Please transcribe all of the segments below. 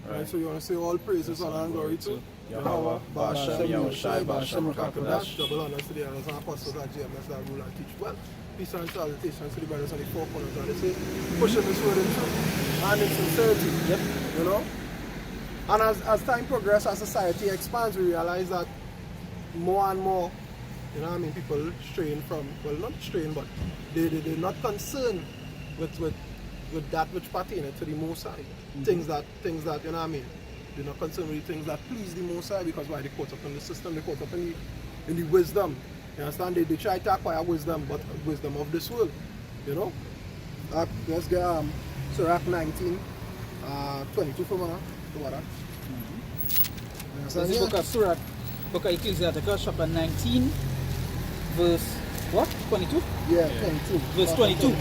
Right. So you want to say all praises, honor, and glory to Yahweh, Ba'ashem, Yahushai, Ba'ashem, Rakakadash, double honors to the elders and apostles at GMS that rule and teach well. Peace and salutations to the brothers on the four corners of the city, pushing this word in truth and in sincerity. Yep. You know? And as time progresses, as society expands, we realize that more and more, you know what I mean, people strain from, well, not strain, but they're not concerned with that which pertain to the Most High. Things that, you know what I mean, they're not concerned with the things that please the Most High, because why? They caught up in the system, they caught up in the wisdom. You understand? They try to acquire wisdom, but wisdom of this world, you know? Let's get Sirach 19, 22 from what? So this book of Sirach, book of Ecclesiastes, chapter 19, verse what? 22? Yeah, 22. Verse 22.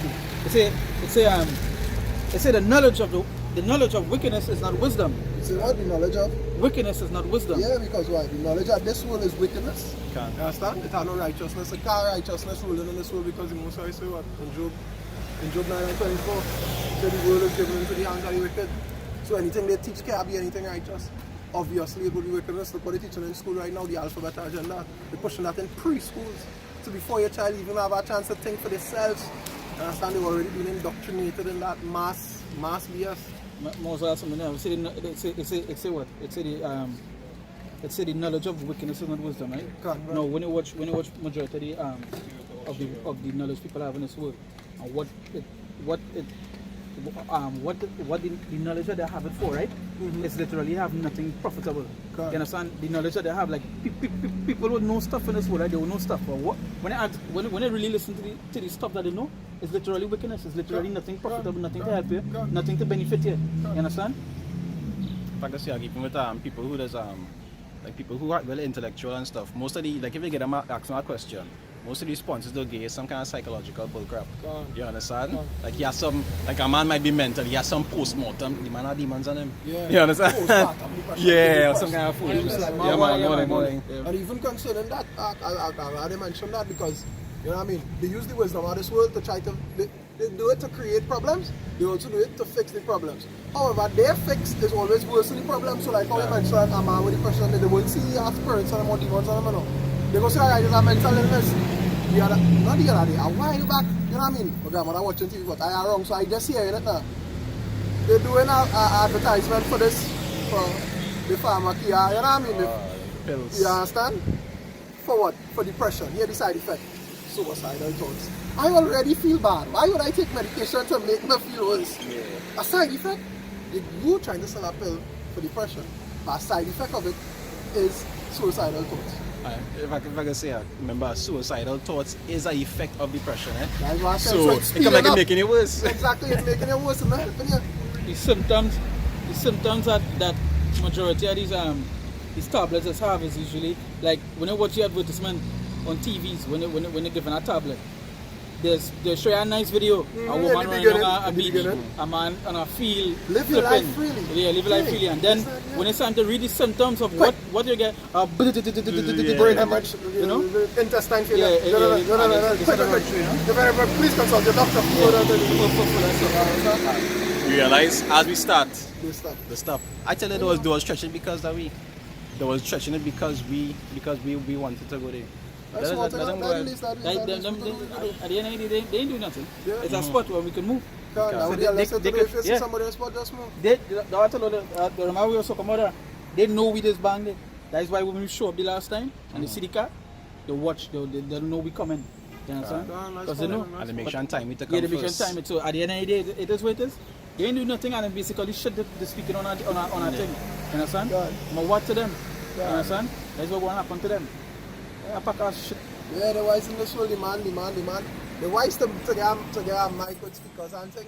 It say the knowledge of wickedness is not wisdom. You say what? The knowledge of? Wickedness is not wisdom. Yeah, because why? The knowledge of this world is wickedness. You understand? It has no righteousness. It can't righteousness ruling in this world, because the Most High say what? In Job 9 and 24, so the world is given into the hands of the wicked. So anything they teach can't be anything righteous. Obviously it will be wickedness. Look what they're teaching in school right now, the alphabet agenda. They're pushing that in preschools. So before your child even have a chance to think for themselves, you understand, they've already been indoctrinated in that mass BS. Most also, it say what? It say the knowledge of wickedness is not wisdom, right? Right. No, when you watch majority of the knowledge people have in this world, and what the knowledge that they have it for, right? It's literally have nothing profitable. You understand? The knowledge that they have, like people would know stuff in this world, right? They will know stuff, but when they really listen to the stuff that they know, it's literally wickedness. It's literally nothing profitable, nothing to help you, nothing to benefit you. You understand? In fact, that's even with people who does like people who are really intellectual and stuff. Most of the, like, if you get them ask them a question, most of the responses they'll give is some kind of psychological bullcrap. You understand? Like he has some, like a man might be mental, he has some post-mortem, the man has demons on him. Yeah. You understand? Yeah, or some kind of foolishness. foolishness. Like, Morning. And even concerning that, I mentioned that because, you know what I mean, they use the wisdom of this world to try to, they do it to create problems, they also do it to fix the problems. However, their fix is always worse than the problem. So like how you mentioned, a man with depression, they won't see spirits on them or demons on them, you know. They go say, alright, there's a mental illness. Not the other day, a while back, you know what I mean? My grandmother watching TV, but I am wrong, so I just hearing it now. They're doing an advertisement for this, for the pharmacia, you know what I mean? Pills. You understand? For what? For depression. Here the side effect. Suicidal thoughts. I already feel bad. Why would I take medication to make me feel worse? Yeah. A side effect? You trying to sell a pill for depression, but a side effect of it is suicidal thoughts. If I can say, remember, suicidal thoughts is an effect of depression. That's what I said. So it can make it making it worse. Exactly, it's making it worse. The symptoms that majority of these tablets have is usually like when you watch the advertisement on TVs, when they're given a tablet, they show you a nice video, a woman running on a beach, a man on a field, live your life freely. Yeah, live your life freely. And then when it's time to read the symptoms of what you get, brain hemorrhage, you know, intestine failure. Please consult your doctor. You realize as we start, the stop. I tell you, they was stretching because that we. They was stretching it because we wanted to go there. At the end of the day, they ain't do nothing. Yeah. It's a spot where we can move. Somebody else spot just move. They know we just banged it. That's why when we show up the last time and they see the car, they watch, they know we coming. You understand? Because they know. And they make sure time it to come they make sure time it. So at the end of the day, it is what it is. They ain't do nothing and then basically shut the speaking on a thing. You understand? But what to them? You understand? That's what will happen to them. Shit. Yeah, the wise in this world demand. The wise to get a mic with speakers and thing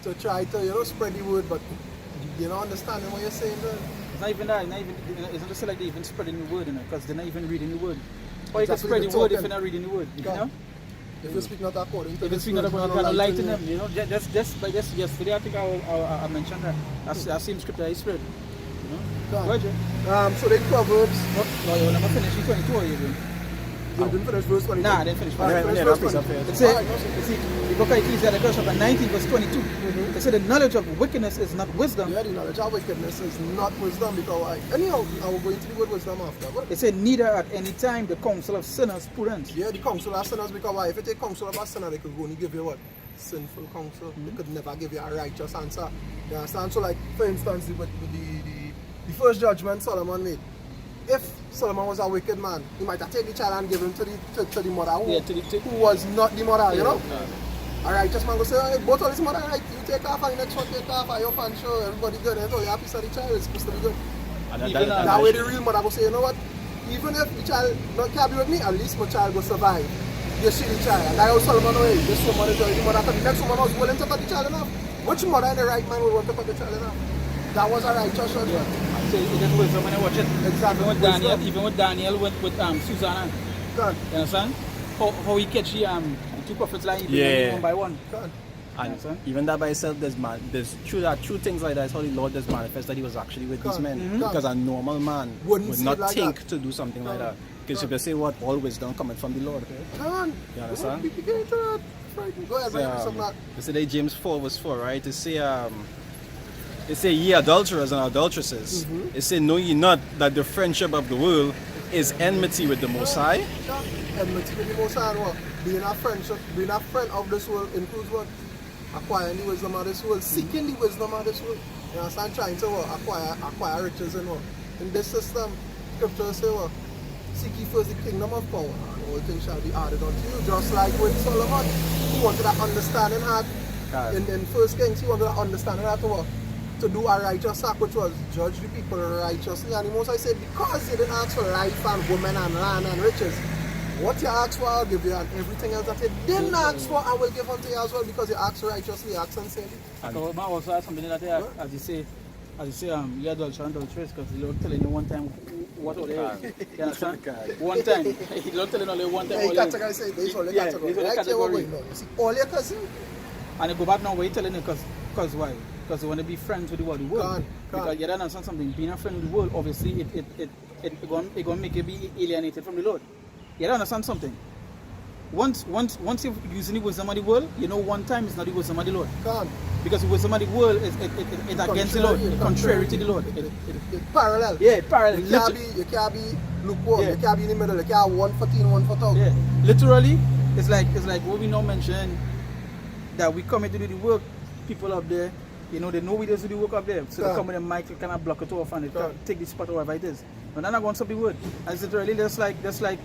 to try to spread the word, but you don't understand what you're saying there. It's not even that. It's not just like they even spreading the word, because they're not even reading the word. Or you can spread the word if you're not reading the word. You know? If you speak not according to if you speak not according to lighten them, you know, just yesterday I think I mentioned that. I seen scripture I spread. You know? So the Proverbs. No, you're not finished 22 or you doing? You didn't finish verse 22? Nah, I didn't finish. Alright, Yeah, finish yeah, verse that's 22. up It said, Alright, no, you see, the book of Ecclesiastes chapter 19 verse 22. It said the knowledge of wickedness is not wisdom. yeah, the knowledge of wickedness is not wisdom because anyhow, I will go into the word wisdom after. But It said neither at any time the counsel of sinners prudence. yeah, the counsel of sinners because if you take counsel of a sinner, they could only give you what? Sinful counsel. They could never give you a righteous answer. You understand? So like, for instance, with the first judgment Solomon made. If Solomon was a wicked man, he might have taken the child and give him to the mother who was not the mother, you know? A righteous man will say, hey, both of this mother right, you take off and the next one take off and you pan show everybody good and all you happy so the child is supposed to be good. That way the real mother will say, you know what? Even if the child not can be with me, at least my child will survive. You see the child. And I was Solomon away. This woman is the mother, the next woman was willing to cut the child enough. Which mother in the right man would want to cut the child enough? That was a righteous judgment. So it is wisdom when I watch it. Exactly. Even with Daniel with Susanna. God. You understand? How he catch the two prophets like one by one. God. And even that by itself, there's true things like that is how the Lord does manifest that he was actually with these men. Because a normal man would not like think that. to do something like that. Because if you say what, all wisdom coming from the Lord. God. You understand? Don't be getting into that. Go ahead, bring some that. They say James 4 verse 4, right? They say ye adulterers and adulteresses. They say know ye not that the friendship of the world is enmity with the Most High. Enmity with the Most High, what? Being a friend of this world includes what? Acquiring the wisdom of this world, seeking the wisdom of this world. You understand? Trying to acquire riches and what? In this system, scripture say what? Seek ye first the kingdom of power, and all things shall be added unto you. Just like with Solomon, he wanted that understanding heart. In First Kings, he wanted that understanding heart to what? To do a righteous act, which was judge the people righteously. And the Most High said, because you didn't ask for life and women and land and riches, what you asked for, I'll give you, and everything else that you didn't ask for, I will give unto you as well, because you asked righteously, asked sincerely. And I also add something that as you say, you're adulterer and adulteress, because the Lord telling you one time what all they is. You understand? One time. He Lord telling you one time. Yeah, you categorize this all the category. Right here, what going on? You see, all your cousin. And you go back now, what you telling you, because why? Because you want to be friends with the world. Because you don't understand something. Being a friend with the world, obviously, it going to make you be alienated from the Lord. You don't understand something. Once you're using the wisdom of the world, you know one time it's not the wisdom of the Lord. Because the wisdom of the world is against the Lord, contrary to the Lord. It's parallel. Yeah, parallel. You can't be lukewarm, you can't be in the middle, you can't 1 foot in, 1 foot out. Yeah, literally, it's like what we now mentioned, that we come here to do the work, people up there, you know, they know we just do the work up there. So they come with a mic, they kind of block it off and they take the spot or whatever it is. But they're not going to stop the word. And it's literally just like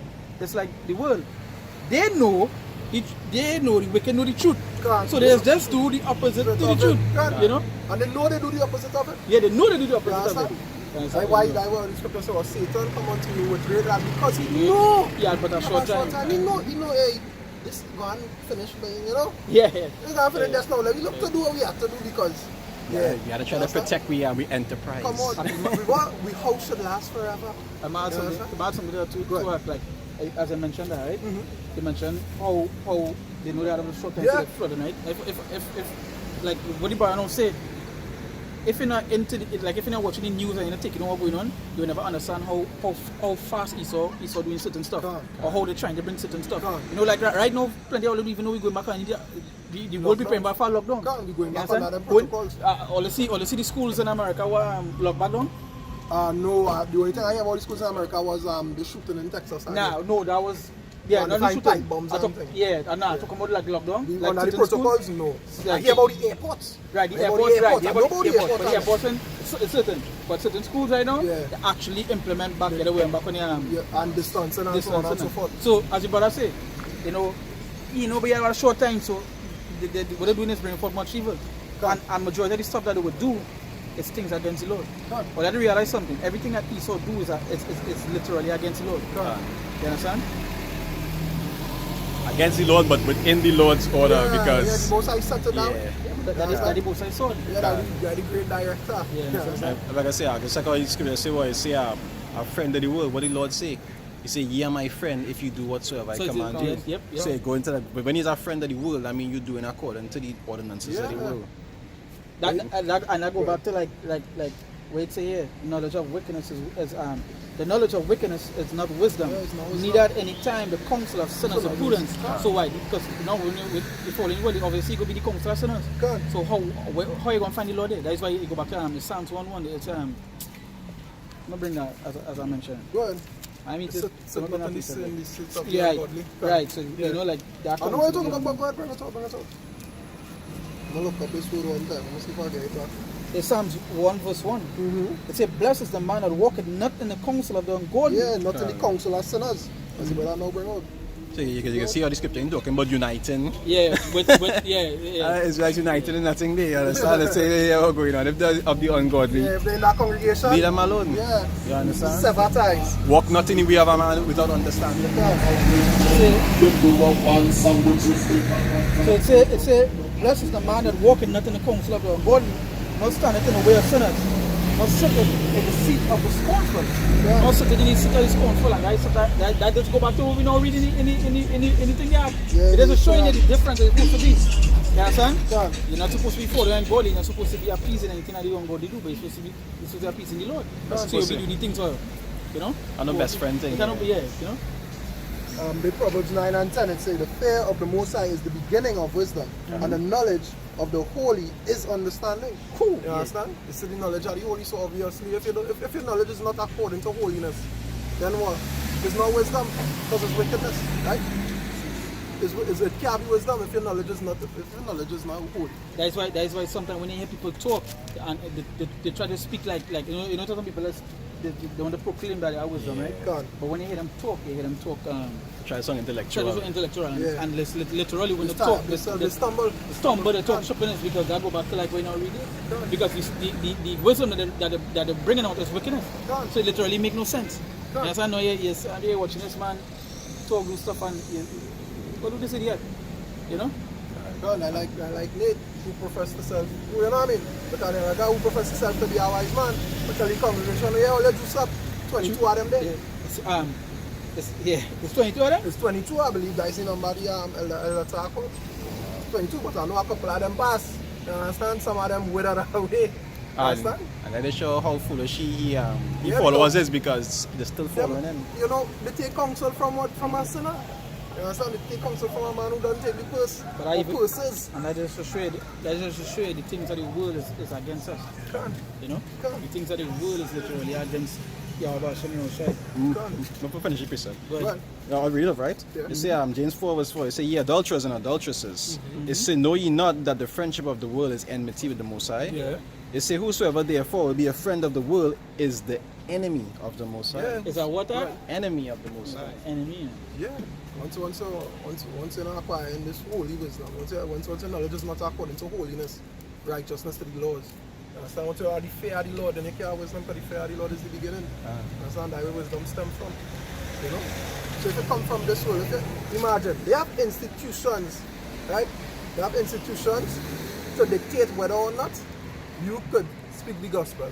the world. They know the wicked know the truth. So they just do the opposite to the truth. You know? And they know they do the opposite of it. Yeah, they know they do the opposite of it. That's why the scripture says, Satan come unto you with great wrath because he know. Yeah, but a short time. He know, hey, this is going to finish playing, you know? Yeah. It's going to finish just now. Like, we look to do what we have to do because. Yeah, we gotta try to protect we enterprise. Come on, we hope should last forever. About something there too, like as I mentioned that, right? They mentioned how they know that was short time to the flood, right? If like what the Baron say, if you're not into the, like if you're not watching the news and you're not taking on what's going on, you'll never understand how fast Esau doing certain stuff, or how they're trying to bring certain stuff. You know, like right now, plenty of people don't even know we're going back on India. The world preparing back for lockdown. Can't be going back on that protocols. All you see the schools in America were locked back down. No, the only thing I hear about the schools in America was the shooting in Texas. No, that was not the shooting. Pipe bombs and things. Yeah, I talk about like lockdown. Like certain protocols, schools. no. Like, I hear about the airports. Right, the airports, right. But the airports it's certain. But certain schools right now, they actually implement back the other way and back on and distancing and so on and so forth. So, as your brother say, you know, we have a short time, so what they're doing is bringing forth much evil. And majority of the stuff that they would do is things against the Lord. But I realize something. Everything that Esau do is literally against the Lord. You understand? Against the Lord, but within the Lord's order, because the Most High set it down. That is the Most High sword. They're the great director. Like I say, the second scripture say what? It say a friend of the world. What did the Lord say? He said, "Ye are my friend if you do whatsoever I command you." Yep. Say go into that. But when he's a friend of the world, I mean you doing according to the ordinances of the world. And I go back to like where it say here, knowledge of wickedness is the knowledge of wickedness is not wisdom. Yeah, it's not wisdom. Neither at any time the counsel of sinners So or that prudence. means- So why? Because now when you fall in well, obviously you go be the counsel of sinners. Good. So how you gonna find the Lord there? That is why you go back to Psalms 1:1. It's I'm gonna bring that as I mentioned. Go ahead. I mean, Sit I'm gonna not in piece of it. the seats of the Yeah, ungodly. right. So Yeah. you know, like that. I know what you're counsel, talking about. Go ahead, bring it out, bring it out. I'm gonna look up this food one time. I'm gonna see if I get it back. It's Psalms 1:1. Mm-hmm. It says, "Blessed is the man that walketh not in the counsel of the ungodly." Yeah, not in the council of sinners. That's what I know bring out. So you can see how the scripture is talking about uniting. Yeah, yeah. It's like uniting and nothing there. You understand? Let's say yeah, what's going on. If they're of the ungodly, Yeah, if they're in that congregation, leave them alone. yeah, You understand? several times. Walk not in the way of a man without understanding. So it say, "Blessed is the man that walketh not in the counsel of the ungodly, nor standeth in the way of sinners, nor sitteth in the seat of the scornful." Yeah. Nor sitteth in the seat of the scornful. And that does go back to what we know reading anything there. Yeah, It isn't it's, showing you the difference it's supposed to be. You understand? Yeah. You're not supposed to be following ungodly, you're not supposed to be appeasing anything that the ungodly do, but you're supposed to be appeasing the Lord. That's So you'll supposed be to. doing the things well. You know? And the best friend thing. It cannot be, yeah, you know? The Proverbs 9 and 10, it says, the fear of the Most High is the beginning of wisdom, and the knowledge of the holy is understanding. Cool. You understand? It's the knowledge of the holy, so obviously, if your knowledge is not according to holiness, then what? There's no wisdom, because it's wickedness, right? It can't be wisdom if your knowledge is not holy. That's why sometimes when you hear people talk and they try to speak like you know some people they want to proclaim that they are wisdom, right? God. But when you hear them talk, Try some intellectual. intellectual Yeah. and literally when they They talk, stumble. they talk stupidness because that go back to like when you not reading. Because the wisdom that they're bringing out is wickedness. God. So it literally make no sense. God. Yes, I know you're watching this man talk do stuff and what do this idiot? You know? God, I like Nate, who professed himself, you know what I mean? Because there are a guy who professed himself to be a wise man, but tell the congregation, yeah, let's do stop. 22 of them there. Yeah. It's 22 of them? It's 22, I believe, that's the number the Elder Taco. 22, but I know a couple of them pass. You understand? Some of them withered away. You And understand? then they show how foolish he Yeah, followers is because they're still following him. You know, they take counsel from what? From a sinner. You understand? They take counsel from a man who doesn't take the purse. But Or purses. and that just to show you the things that the world is against us. Can't. You know? Can't. The things that the world is literally against Yahweh Shem Shai. Can't. Don't finish it, yourself. But Right. No, I'll read it, right? Yeah. You say James 4 verse 4, it say, ye adulterers and adulteresses. It say, know ye not that the friendship of the world is enmity with the Most High? yeah. It say, whosoever therefore will be a friend of the world is the enemy of the Most High. Yeah. Is that what that? Enemy of the Most High. Enemy. Yeah. Once you're not acquiring this holy wisdom, once your knowledge is not according to holiness, righteousness to the laws. You understand? Once you are the fear of the Lord, then you can't have wisdom, because the fear of the Lord is the beginning. Understand? That's where wisdom stems from. You know? So if you come from this world, imagine, they have institutions, right? They have institutions to dictate whether or not you could speak the gospel,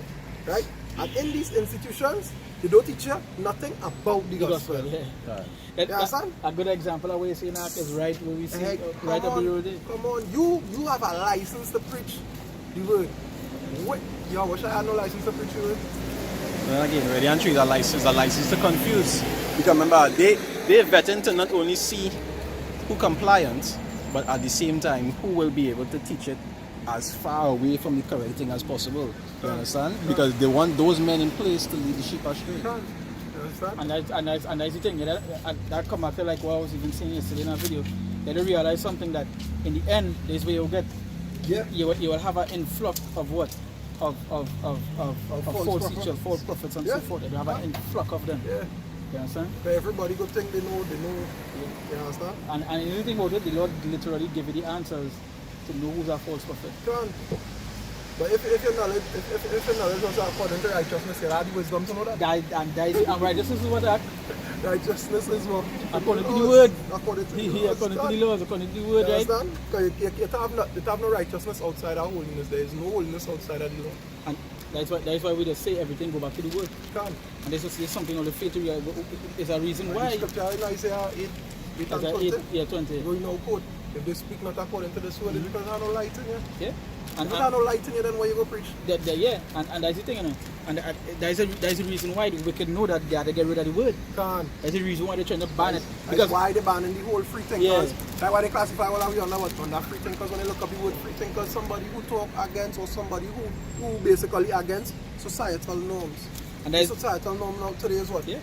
right? And in these institutions, they don't teach you nothing about the gospel. Yeah. Right. That- understand? a good example of what you're saying that is right where we see Hey, right up the road there. come on, you have a license to preach the word. What? Yo, I wish I had no license to preach the word. And again, ready and true is a license to confuse. Because remember, they're vetting to not only see who compliant, but at the same time, who will be able to teach it as far away from the correct thing as possible. You understand? Because they want those men in place to lead the sheep astray. You understand? And that's the thing. That come back to like what I was even saying yesterday in a video. They don't realize something that in the end, this way you'll get Yeah. you will have an influx of what? Of false teachers, false prophets and so Yeah. forth. You have an influx of them. Yeah. You understand? But everybody good thing they know. You understand? And anything about it, the Lord literally give you the answers to know who's a false prophet. Can't. But if your knowledge was according to righteousness, you have the wisdom to know that. And righteousness is what that Righteousness is what? according to the word. According to the Yeah, laws. according to the Can't. laws, according to the word, You right? understand? Because you have no righteousness outside of holiness. There is no holiness outside of the law. And that's why we just say everything go back to the word. Can't. And this is something on the faith is a reason The why. scripture in Isaiah 8 and 20. 20. Going now quote. If they speak not according to this word, it's because I have no light in you. Yeah. And, you got no light in you, then where you go preach? yeah, and that's the thing, you know. And there's a reason why the wicked know that they have to get rid of the word. Can't. There's a reason why they're trying to ban it. Because why they banning the whole free thinkers. Yeah. That's why they classify all of you under what? Under free thinkers. When they look up the word free thinkers, somebody who talk against or somebody who basically against societal norms. And the there's societal norm now today is what? Yeah.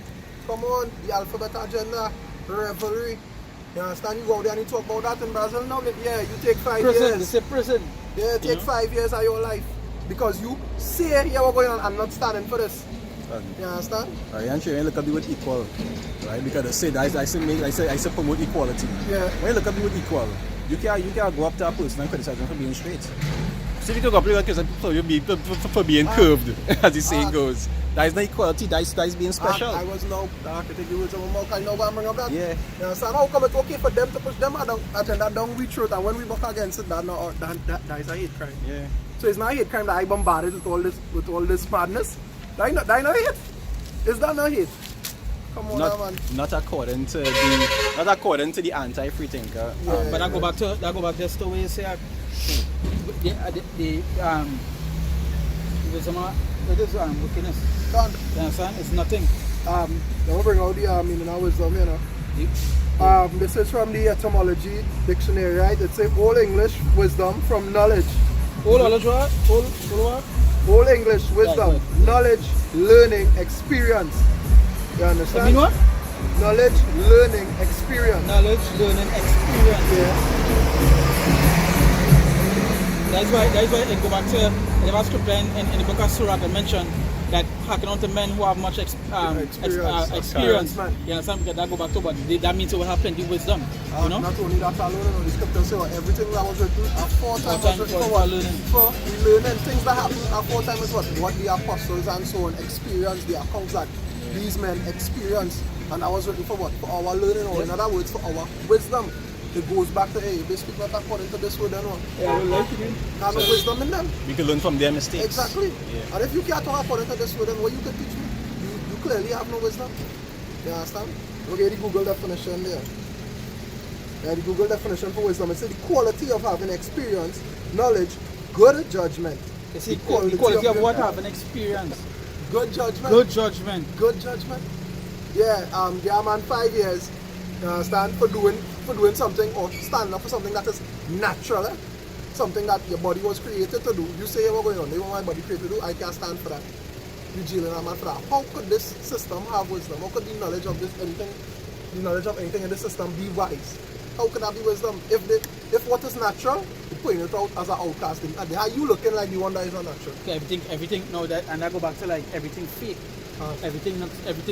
Come on, the alphabet agenda, revelry. You understand? You go out there and you talk about that in Brazil now. Yeah, you take 5 prison. years. They say prison. Yeah, take 5 years of your life. Because you say here we're going on and not standing for this. You understand? Right, and you look at the word equal, right? Because they say I say promote equality. Yeah. When you look at the word equal, you can't go up to a person and criticize them for being straight. So if you can go up to a person for being curved, as the saying goes. That is not equality, that is being special. I was now, I could take the words of my mouth, I know I'm bring up that. Yeah. You understand? How come it's okay for them to push them agenda down we throat, and when we buck against it, that is a hate crime. Yeah. So it's not a hate crime that I bombarded with all this madness. That not hate. Is that not hate? Come on, man. Not according to the anti-free thinker. Yeah, But I go back to just the way you say it is wickedness. Done. You understand? It's nothing. Now bring out the meaning of wisdom, you know. This is from the etymology dictionary, right? It's a Old English wisdom from knowledge. Old what? Old English wisdom, Right. knowledge, learning, experience. You understand? I mean what? Knowledge, learning, experience. Knowledge, learning, experience. Yeah. That's why I go back to the scripture in the book of Surah that mentioned that hearken unto men who have much experience. Man. You understand? Because that go back to, but that means it will have plenty wisdom. You know? Not only that alone, you know, the scripture says everything that was written aforetime was written for what? learning. For learning. Things that happen aforetime is what the apostles and so on experienced, the accounts that these men experienced, and that was written for what? For our learning, or in other words, for our wisdom. It goes back to, hey, they speak not according to this word, Yeah, I don't like it. Have no wisdom in them. We can learn from their mistakes. Exactly. Yeah. And if you can't talk according to this word, then what you can teach me? You clearly have no wisdom. You understand? Okay, the Google definition there. Yeah, the Google definition for wisdom, it says the quality of having experience, knowledge, good judgment. You see, the quality of what? Have an experience. Good judgment. Good judgment. Good judgment. Yeah, yeah, man, 5 years. You understand? For doing something or standing up for something that is natural, something that your body was created to do. You say what's going on, they want my body created to do, I can't stand for that. You jailing a man for that. How could this system have wisdom? How could the knowledge of anything in the system be wise? How could that be wisdom? If what is natural, you're putting it out as an outcast thing. How you looking like the one that is not natural? Okay, everything. No, that and I go back to like everything fake. Everything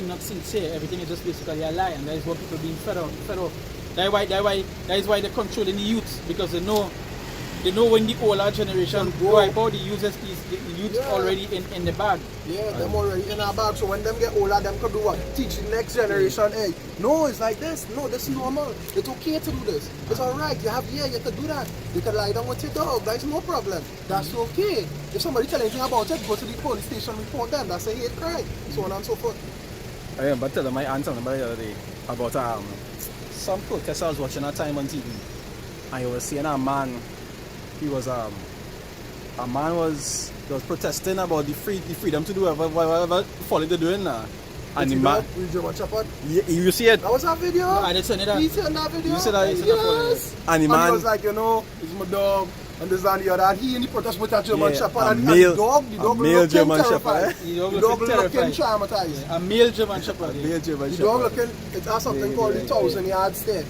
not sincere. Everything is just basically a lie, and that is what people being fed up. That is why they're controlling the youth, because they know when the older generation wipe out the youth already in the bag. Yeah, them already in our bag. So when them get older, them could do what? Teach the next generation, hey, no, it's like this. No, this is normal. It's okay to do this. It's alright. You can do that. You can lie down with your dog. That's no problem. That's okay. If somebody tell anything about it, go to the police station, report them. That's a hate crime. So on and so forth. I remember telling my aunt something the other day about some protest I was watching a time on TV, and you were seeing a man. He was a man was protesting about the freedom to do whatever folly they're doing now. And the man, you see it? That was that video. No, I didn't see that. He seen that video. You see that? Yes. And the And man he was like, it's my dog. And this and the other. He in the protest with a German Shepherd. a And male the dog male looking German terrified. Shepherd. The The dog looking traumatized. A male German Shepherd. Male German The Shepherd. dog looking, it has something called the 1,000-yard stare.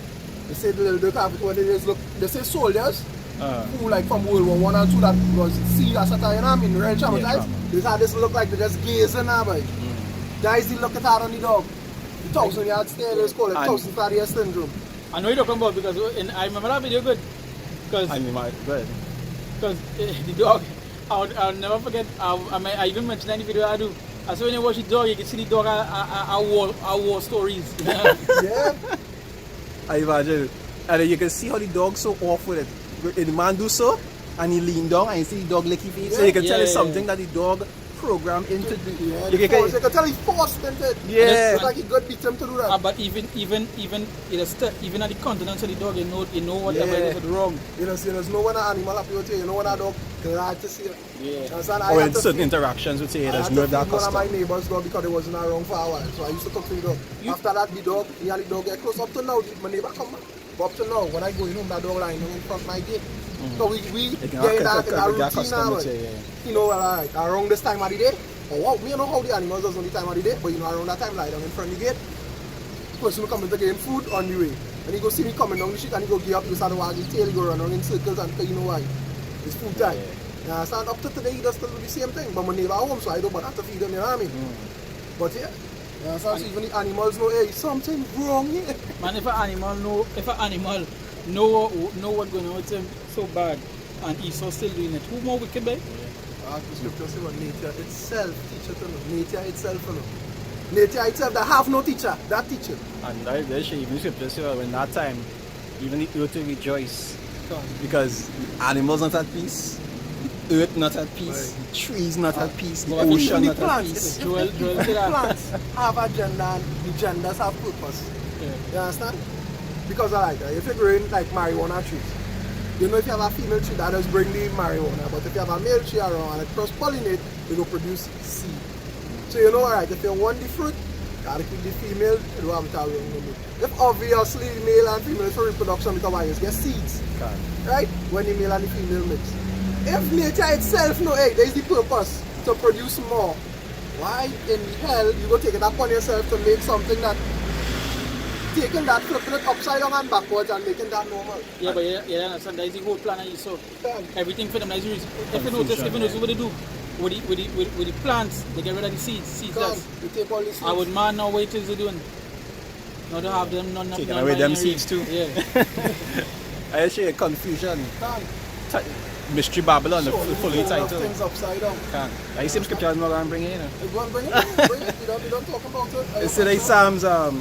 They say the little dog when they just look, they say soldiers who like from World War 1 and 2 that was serious at time, real traumatized. They had this look like they just gazing at me. That is the look at that on the dog. The 1,000-yard stare, they call it 1,000-yard syndrome. I know you're talking about because I remember that video good. Because the dog, I'll never forget. I even mentioned any video I do. I saw when you watch the dog, you can see the dog our war stories. Yeah. I imagine. And you can see how the dog's so off with it. The man do so, and he lean down and you see the dog lick his face. So you can tell it's something that the dog programmed into the. Yeah, You you can tell he's forced into it. Yeah. It's like he got beat him to do that. But even even at the continence of the dog, you know whatever Yeah. is wrong. You know when an animal happy with you, you know when a dog glad to see it. Yeah. You understand? Or in certain interactions with say, I there's had no to that feed one of my custom. neighbors dog because it wasn't around for a while. So I used to cook for the dog. After that, the dog, me and the dog get close. Up to now, my neighbor come back. But up to now, when I go in home, that dog lying in front of my gate. So we It can get in get that routine custom now. with say, You know, like around this time of the day. Oh, wow, me don't know how the animals does on the time of the day, but you know, around that time, lie down in front of the gate. Person will come in to get him food on the way. And he go see me coming down the street and he go give up, he start to wag his tail, he go run around in circles and you know why. It's food time. Yeah. So up to today, he does still do the same thing. But my neighbor home, so I don't bother to feed them, you know what I mean? But yeah, so even the animals know, hey, something wrong here. Man, if an animal know what's going on with him so bad, and he's so still doing it, who more wicked, babe? The scripture say what nature itself teaches to know. Nature itself to know. Nature itself that have no teacher, that teacher. And there's even scripture say when that time, even the earth will rejoice. Because animals not at peace, earth not at peace, trees not at peace, the Well, ocean Even the not at plants, peace. Joel the say that. plants have a gender and the genders have purpose. Yeah. You understand? Because I like that. If you're growing like marijuana trees, you know if you have a female tree that does bring the marijuana, but if you have a male tree around and it cross-pollinate, it will produce seed. So you know, alright, if you want the fruit, you gotta keep the female, you don't have it around no more. If obviously male and female is for reproduction because why? You get seeds. Right? When the male and the female mix. If nature itself know, hey, there's the purpose to produce more, why in hell you go take it upon yourself to make something that taking that, flipping it upside down and backwards and making that normal? Yeah, but you understand, that is the whole plan and you saw everything for them. That is the reason. If you notice what they do with the plants, they get rid of the seeds. You take all the seeds. I would man now wait till they're doing. Not to have them Taking away them seeds too. Yeah. I see confusion. Can't. Mystery Babylon, the Sure, fully you hold titled. things upside down. Can't. I see scripture I'm not going to bring it in. You go and bring it, bring it. You don't talk about it. It's like Psalms, no,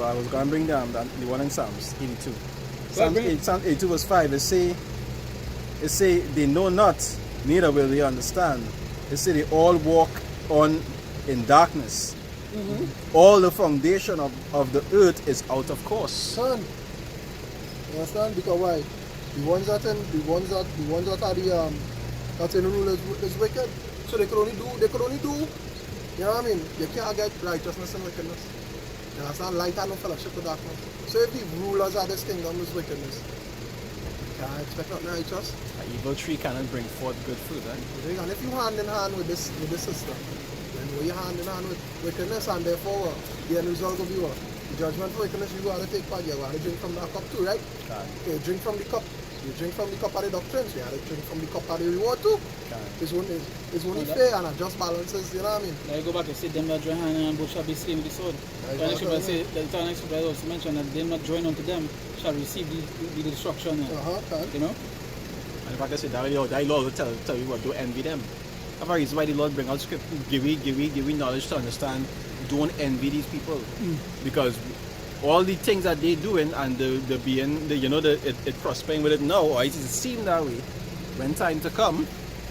I was going to bring down the one in Psalms 82. Psalms 82 verse 5, it say, they know not, neither will they understand. It say, they all walk on in darkness. All the foundation of the earth is out of course. Son, you understand? Because why? The ones that are the that's in rule is wicked. So they could only do, you know what I mean? You can't get righteousness and wickedness. You understand? Light and no fellowship with darkness. So if the rulers of this kingdom is wickedness, you can't expect nothing righteous. An evil tree cannot bring forth good fruit, right? And if you hand in hand with this system, then when you hand in hand with wickedness and therefore the end result will be what? The judgment for wickedness, you got to take part, you got to drink from that cup too, right? Okay, drink from the cup. You drink from the cup of the doctrines, you got to drink from the cup of the reward too. It's only fair and a just balances, you know what I mean? Now you go back and say them that join hand and both shall be slain with the sword. The next scripture also mentioned that them that join unto them shall receive the destruction. You know? And if I can say that, the Lord will tell you what, don't envy them. That's the reason why the Lord bring out script, give we knowledge to understand, don't envy these people. Because all the things that they're doing and the being, it prospering with it now, or it seems that way, when time to come,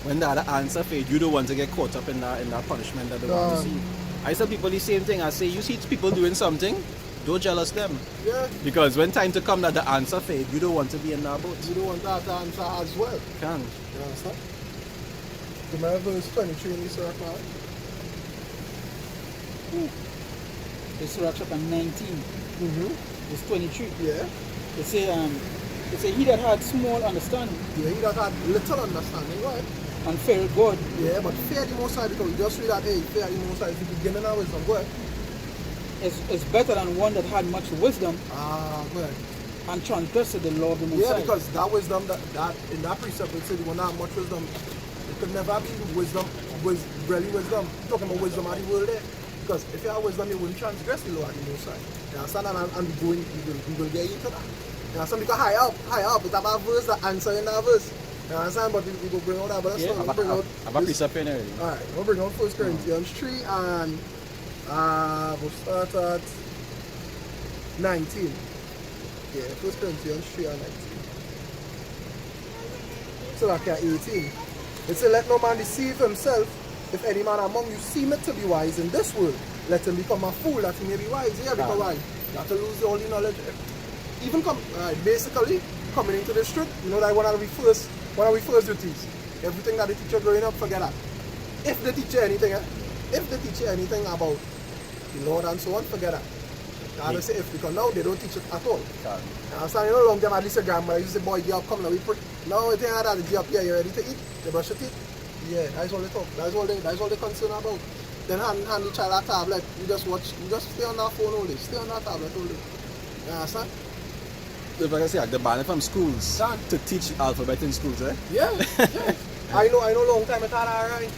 when the other answer fade, you don't want to get caught up in that punishment that they want to see. I tell people the same thing. I say, you see people doing something, don't jealous them. Yeah. Because when time to come that the answer fade, you don't want to be in that boat. You don't want that answer as well. Can. You understand? Remember verse 23 in the Surah? It's Surah chapter 19. It's 23. Yeah. It say he that had small understanding Yeah, he that had little understanding, right? and feared God Yeah, but fear the Most High, because we just read that, hey, fear the Most High is the beginning of wisdom. Go ahead. is better than one that had much wisdom Go ahead. and transgressed the law of the Most Yeah, High. because that wisdom, that in that precept, it said the one that had much wisdom, it could never be wisdom, really wisdom. Talking about wisdom of the world there. Because if you have wisdom, you wouldn't transgress the law of the Most High. You understand? And we will get into that. You understand? Because higher up, it's about a verse that answer in that verse. You understand? But we will bring out that verse. Yeah, So we'll bring out I've a precept in already. Alright, we'll bring out 1 Corinthians 3 and we'll start at 19. Yeah, 1 Corinthians 3 and 19. So like 18. It said, let no man deceive himself. If any man among you seemeth to be wise in this world, let him become a fool that he may be wise. Yeah, because why? You have to lose all the knowledge. Even basically coming into the street, you know that one of the first duties. Everything that the teacher growing up, forget that. If they teach you anything, about the Lord and so on, forget that. I don't say if, because now they don't teach it at all. You know, long time at least your grandmother used to say, boy, get up, come now, we pray. Now it ain't that, get up here, you ready to eat? You brush your teeth? Yeah, that's all they talk. That's all they concern about. Then hand the child a tablet, you just watch, you just stay on that phone all day, stay on that tablet all day. You understand? If I can say, they're banning from schools to teach alphabet in schools, eh? Yeah. I know long time I thought alright.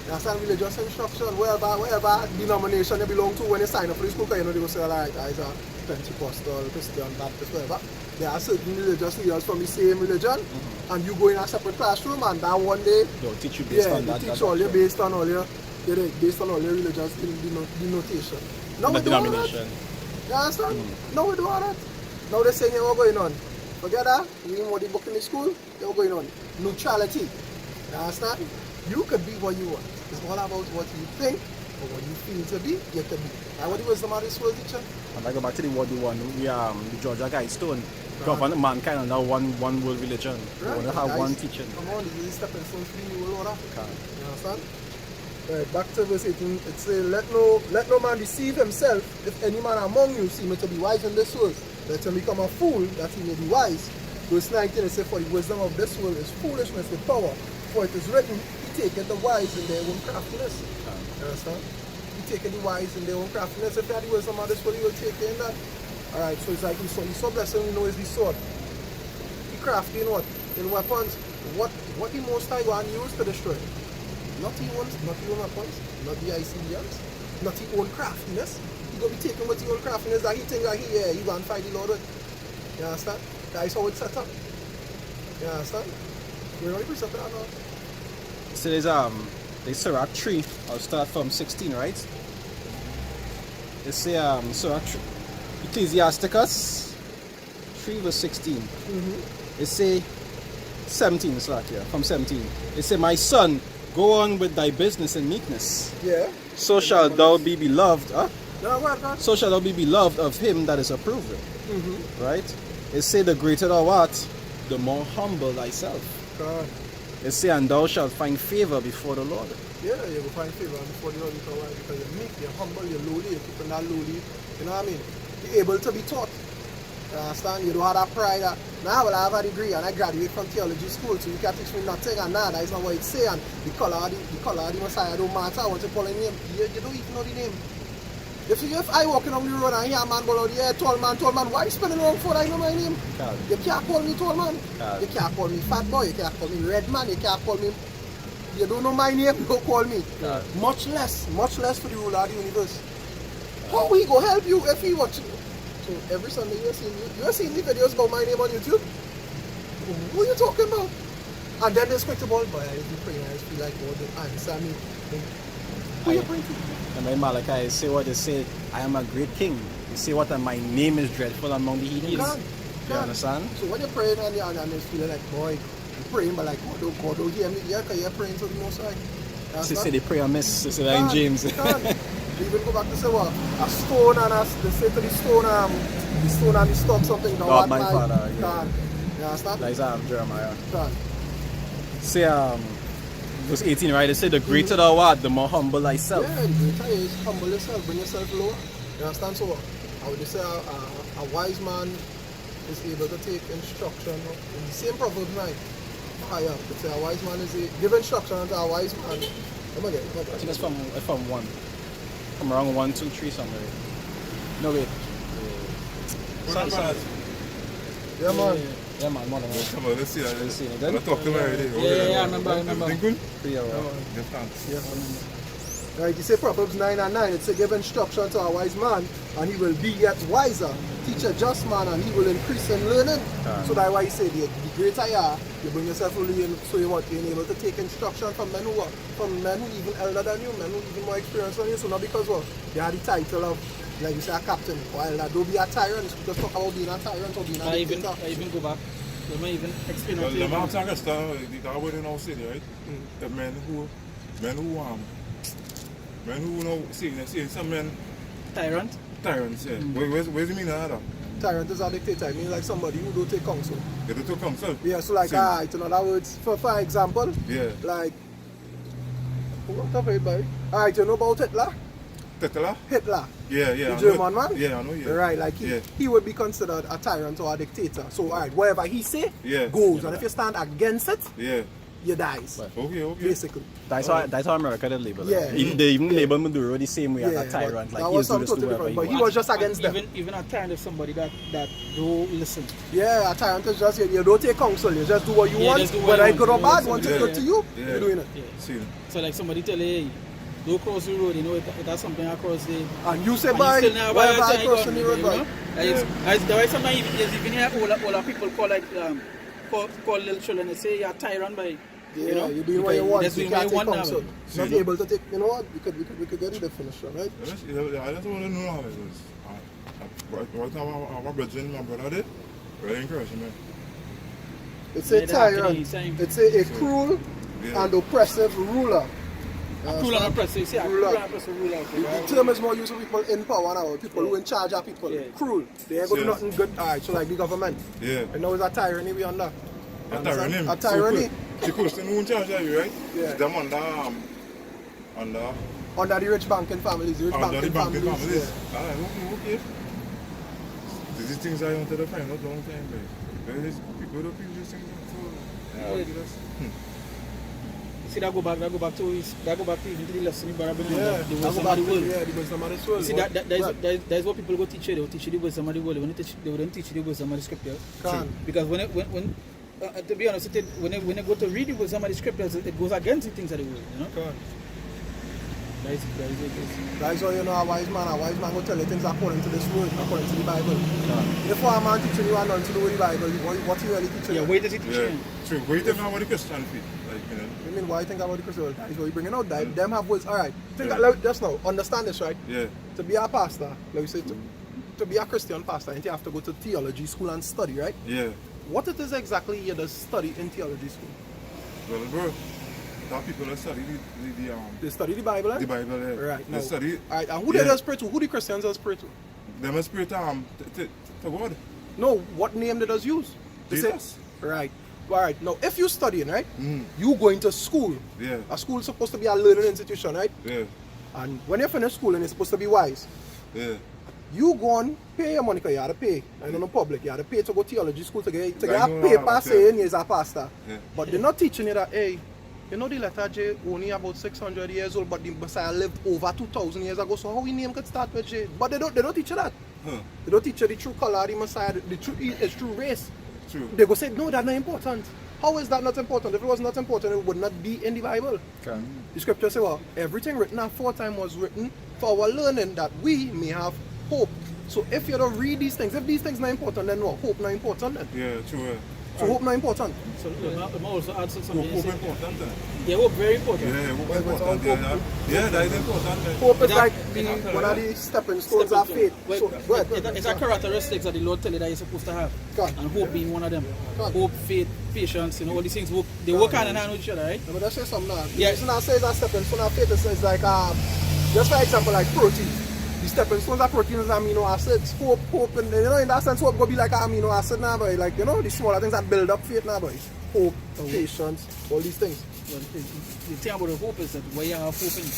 You understand, religious instruction, wherever denomination you belong to when you sign up for the school, because you know they go say, alright, I is a Pentecostal, Christian, Baptist, whatever. There are certain religious leaders from the same religion, and you go in a separate classroom, and that one day they'll teach you based on that. They teach all you based on all your religious denotation. Now we do all that. You understand? Now we do all that. Now they're saying, what's going on? Forget that. You know what the book in the school? What's going on? Neutrality. You understand? You could be what you want. It's all about what you think or what you feel to be, you can be. And what was the matter this world, teacher? And I go back to the word one, the Georgia Guidestone. Govern mankind under one world religion. Right. We want to have one teaching. Come on, this is stepping stone for the whole of Africa. You understand? Right, back to verse 18. It says, let no man deceive himself. If any man among you seemeth to be wise in this world, let him become a fool that he may be wise. Verse 19 it says, for the wisdom of this world is foolishness with power. For it is written, he taketh the wise in their own craftiness. You understand? He taketh the wise in their own craftiness. If you have the wisdom of this world, he will take in that. Alright, so it's like the so blessing we know is the sword. He crafty in what? In weapons. What the Most High one used to destroy? Not his own weapons, not the ICBMs, not his own craftiness. He gonna be taking with his own craftiness that he think that he gonna fight the Lord with. You understand? That is how it's set up. You understand? You know the precept of that now? So there's Sirach 3. I'll start from 16, right? Let's say Sirach 3. Ecclesiasticus 3 verse 16. It say 17, start here, from 17. It say, my son, go on with thy business in meekness. Yeah. So shall thou be beloved. No, so shall thou be beloved of him that is approved. Right? It say, the greater thou art, the more humble thyself. God. It say, and thou shalt find favor before the Lord. Yeah, you will find favor before the Lord because you're meek, you're humble, you're lowly, you're keeping that lowly. You know what I mean? You're able to be taught. You understand? You don't have that pride that, nah, well, I have a degree and I graduate from theology school, so you can't teach me nothing, and nah, that is not what it's saying. The color of the Messiah don't matter. I want to call a name. You don't even know the name. If I walking on the road and hear a man go out there, tall man, why you spending wrong for I know my name? God. You can't call me tall man. God. You can't call me fat boy. You can't call me red man. You can't call me. You don't know my name. Don't call me. God. Much less for the ruler of the universe. How we go help you if he watch you? So every Sunday you're seeing the videos about my name on YouTube. Who are you talking about? And then there's quick to ball, boy, I be praying, I feel like God will answer me. Who are you praying to? And when Malachi say what they say, I am a great king. You say what, and my name is dreadful among the heathens. You understand? So when you're praying and you're feeling like, boy, you're praying, but like, God don't hear me. Yeah, because you're praying to the Most High. They say they pray amiss. They say that in James. They even go back to say what? A stone and they say to the stone and the stone something. God my Father. Yeah. You understand? That is Jeremiah. Say verse 18, right? They say the greater thou art, the more humble thyself. Yeah, the greater is humble yourself, bring yourself lower. You understand? So I would say a wise man is able to take instruction in the same Proverbs 9. Higher up. It say a wise man is give instruction to a wise man. Come again. I think it's from 1. From around 1, 2, 3 somewhere. No wait. Yeah, man. Yeah, man. Come on, let's see that. Let's see it. I talked to him already. Yeah, I remember. Everything good? Yeah, thanks. Yeah, I remember. Right, you say Proverbs 9 and 9. It says give instruction to a wise man and he will be yet wiser. Teach a just man and he will increase in learning. So that's why you say the greater you are, you bring yourself fully in, so you're able to take instruction from men who even elder than you, men who even more experienced than you. So not because they have the title of, like you say, a captain or elder. Don't be a tyrant. Just talk about being a tyrant or being a dictator. I even go back. Let me even explain Well, what the you man talk style, the guy within our city, right? The men who know, see some men, Tyrant. tyrants, yeah. Where's the meaning of that? Tyrant is a dictator. I mean like somebody who don't take counsel. They don't counsel. Yeah, so like, See. in other words, for example, Yeah. like, what of it, boy? Alright, you know about Hitler? Tetela? Hitler. Yeah, The I German know. man? Yeah, I know, yeah. Right, like Yeah. he would be considered a tyrant or a dictator. So, alright, whatever he say, Yeah. goes. Yeah, And if you stand against it, Yeah. you dies. Okay. Basically. That's how America did label Yeah. it. They even label Maduro the same way as a tyrant. but Like that he'll was do something this to totally whoever different. But he wants. was just against them. Even a tyrant is somebody that don't listen. Yeah, a tyrant is just, you don't take counsel, you just do what you Yeah, want, just do what whether you it's good or want. bad, Yeah. once it's Yeah. good to you, Yeah. you're doing it. Yeah. See. So like somebody tell you, hey, don't cross the road, you know, that's something across the... And you say, And bye, you still never whatever buy a I cross on the road, you bye. know? That's why sometimes even here, all our people call like, call little children and say, you're a tyrant by... Yeah, you know, you're doing what you because want, that's you doing can't what take you want counsel. now. Not See. able to take, you know what, we could get the definition, right? I just want to know how it is. Right now, my brother and my brother did. Very encouraging, man. It's Yeah, a that happened tyrant, anytime. it's a cruel Yeah. and oppressive ruler. Cruel and oppressive, you see, a Ruler. cruel and oppressive ruler. The term is more used for people in power now, people who in charge of people. Yeah. Cruel. They ain't gonna do Yeah. nothing good. Alright, so like the government. Yeah. And now it's a tyranny we under. A tyranny. A tyranny. The person who in charge of you, right? Yeah. Them under Under the rich banking families, the rich under the banking banking families. families. Okay. These things I wanted to find out long time, but people don't feel these things. So, See, that go back to even to the lesson you brought up in Yeah, the yeah. wisdom of the world. Yeah, the wisdom of this world. You see, that is what people go teach you. They will teach you the wisdom of the world. They wouldn't teach you the wisdom of the scripture. Can't. Because to be honest, when they go to read the wisdom of the scriptures, it goes against the things of the world. You know. Can't. That is it. That's why you know a wise man will tell you things according to this word, according to the Bible. If a man teaching you and nothing to do with the Bible, what he really teaching Yeah, you? wait does he teach yeah. you? True. What do you think about the Christian faith? Like, you know? I mean, why you think about the Christian? That is what you bringing out. Them have words. Alright, just now, understand this, right? Yeah. To be a pastor, like we say, to be a Christian pastor, you have to go to theology school and study, right? Yeah. What it is exactly you does study in theology school? Well, bro, that people that study They study the Bible, eh? the Bible, yeah. Right. They Now, study. alright, and who yeah. they does pray to? Who the Christians does pray to? Them a spirit to God. No, what name they does use? They say- Jesus. right. Alright, now if you studying, right? You going to school. Yeah. A school is supposed to be a learning institution, right? Yeah. And when you finish school and you're supposed to be wise, Yeah. you go and pay your money because you have to pay. I don't know public, you have to pay to go to theology school to get I a know paper that, saying you're a pastor. Yeah. But they're not teaching you that, hey, you know the letter J only about 600 years old, but the Messiah lived over 2,000 years ago, so how we name could start with J? But they don't teach you that. Huh. They don't teach you the true color of the Messiah, the true its true race. True. They go say, no, that's not important. How is that not important? If it was not important, it would not be in the Bible. Okay. The scripture says, well, everything written aforetime was written for our learning that we may have hope. So if you don't read these things, if these things not important, then what? Hope not important then. Yeah, true. So hope not important. So let me also add something. Hope important. Yeah, hope very important. Yeah, hope Well, important. hope- Yeah, that is important. Hope is That- like one of the stepping stones of faith. Well, So, go ahead. it's a characteristics that the Lord tell you that you're supposed to have. God. And hope being one of them. God. Hope, faith, patience, all these things work. They work hand in hand with each other, right? But let's say something now. Yeah. The reason I say that stepping stone of faith is like, just for example, like protein. The stepping stones of protein is amino acids. Hope, and you know, in that sense, hope go be like an amino acid now, boy. Like, you know, the smaller things that build up faith now, boy. Hope, patience, all these things. Well, the thing about the hope is that where you have hope in.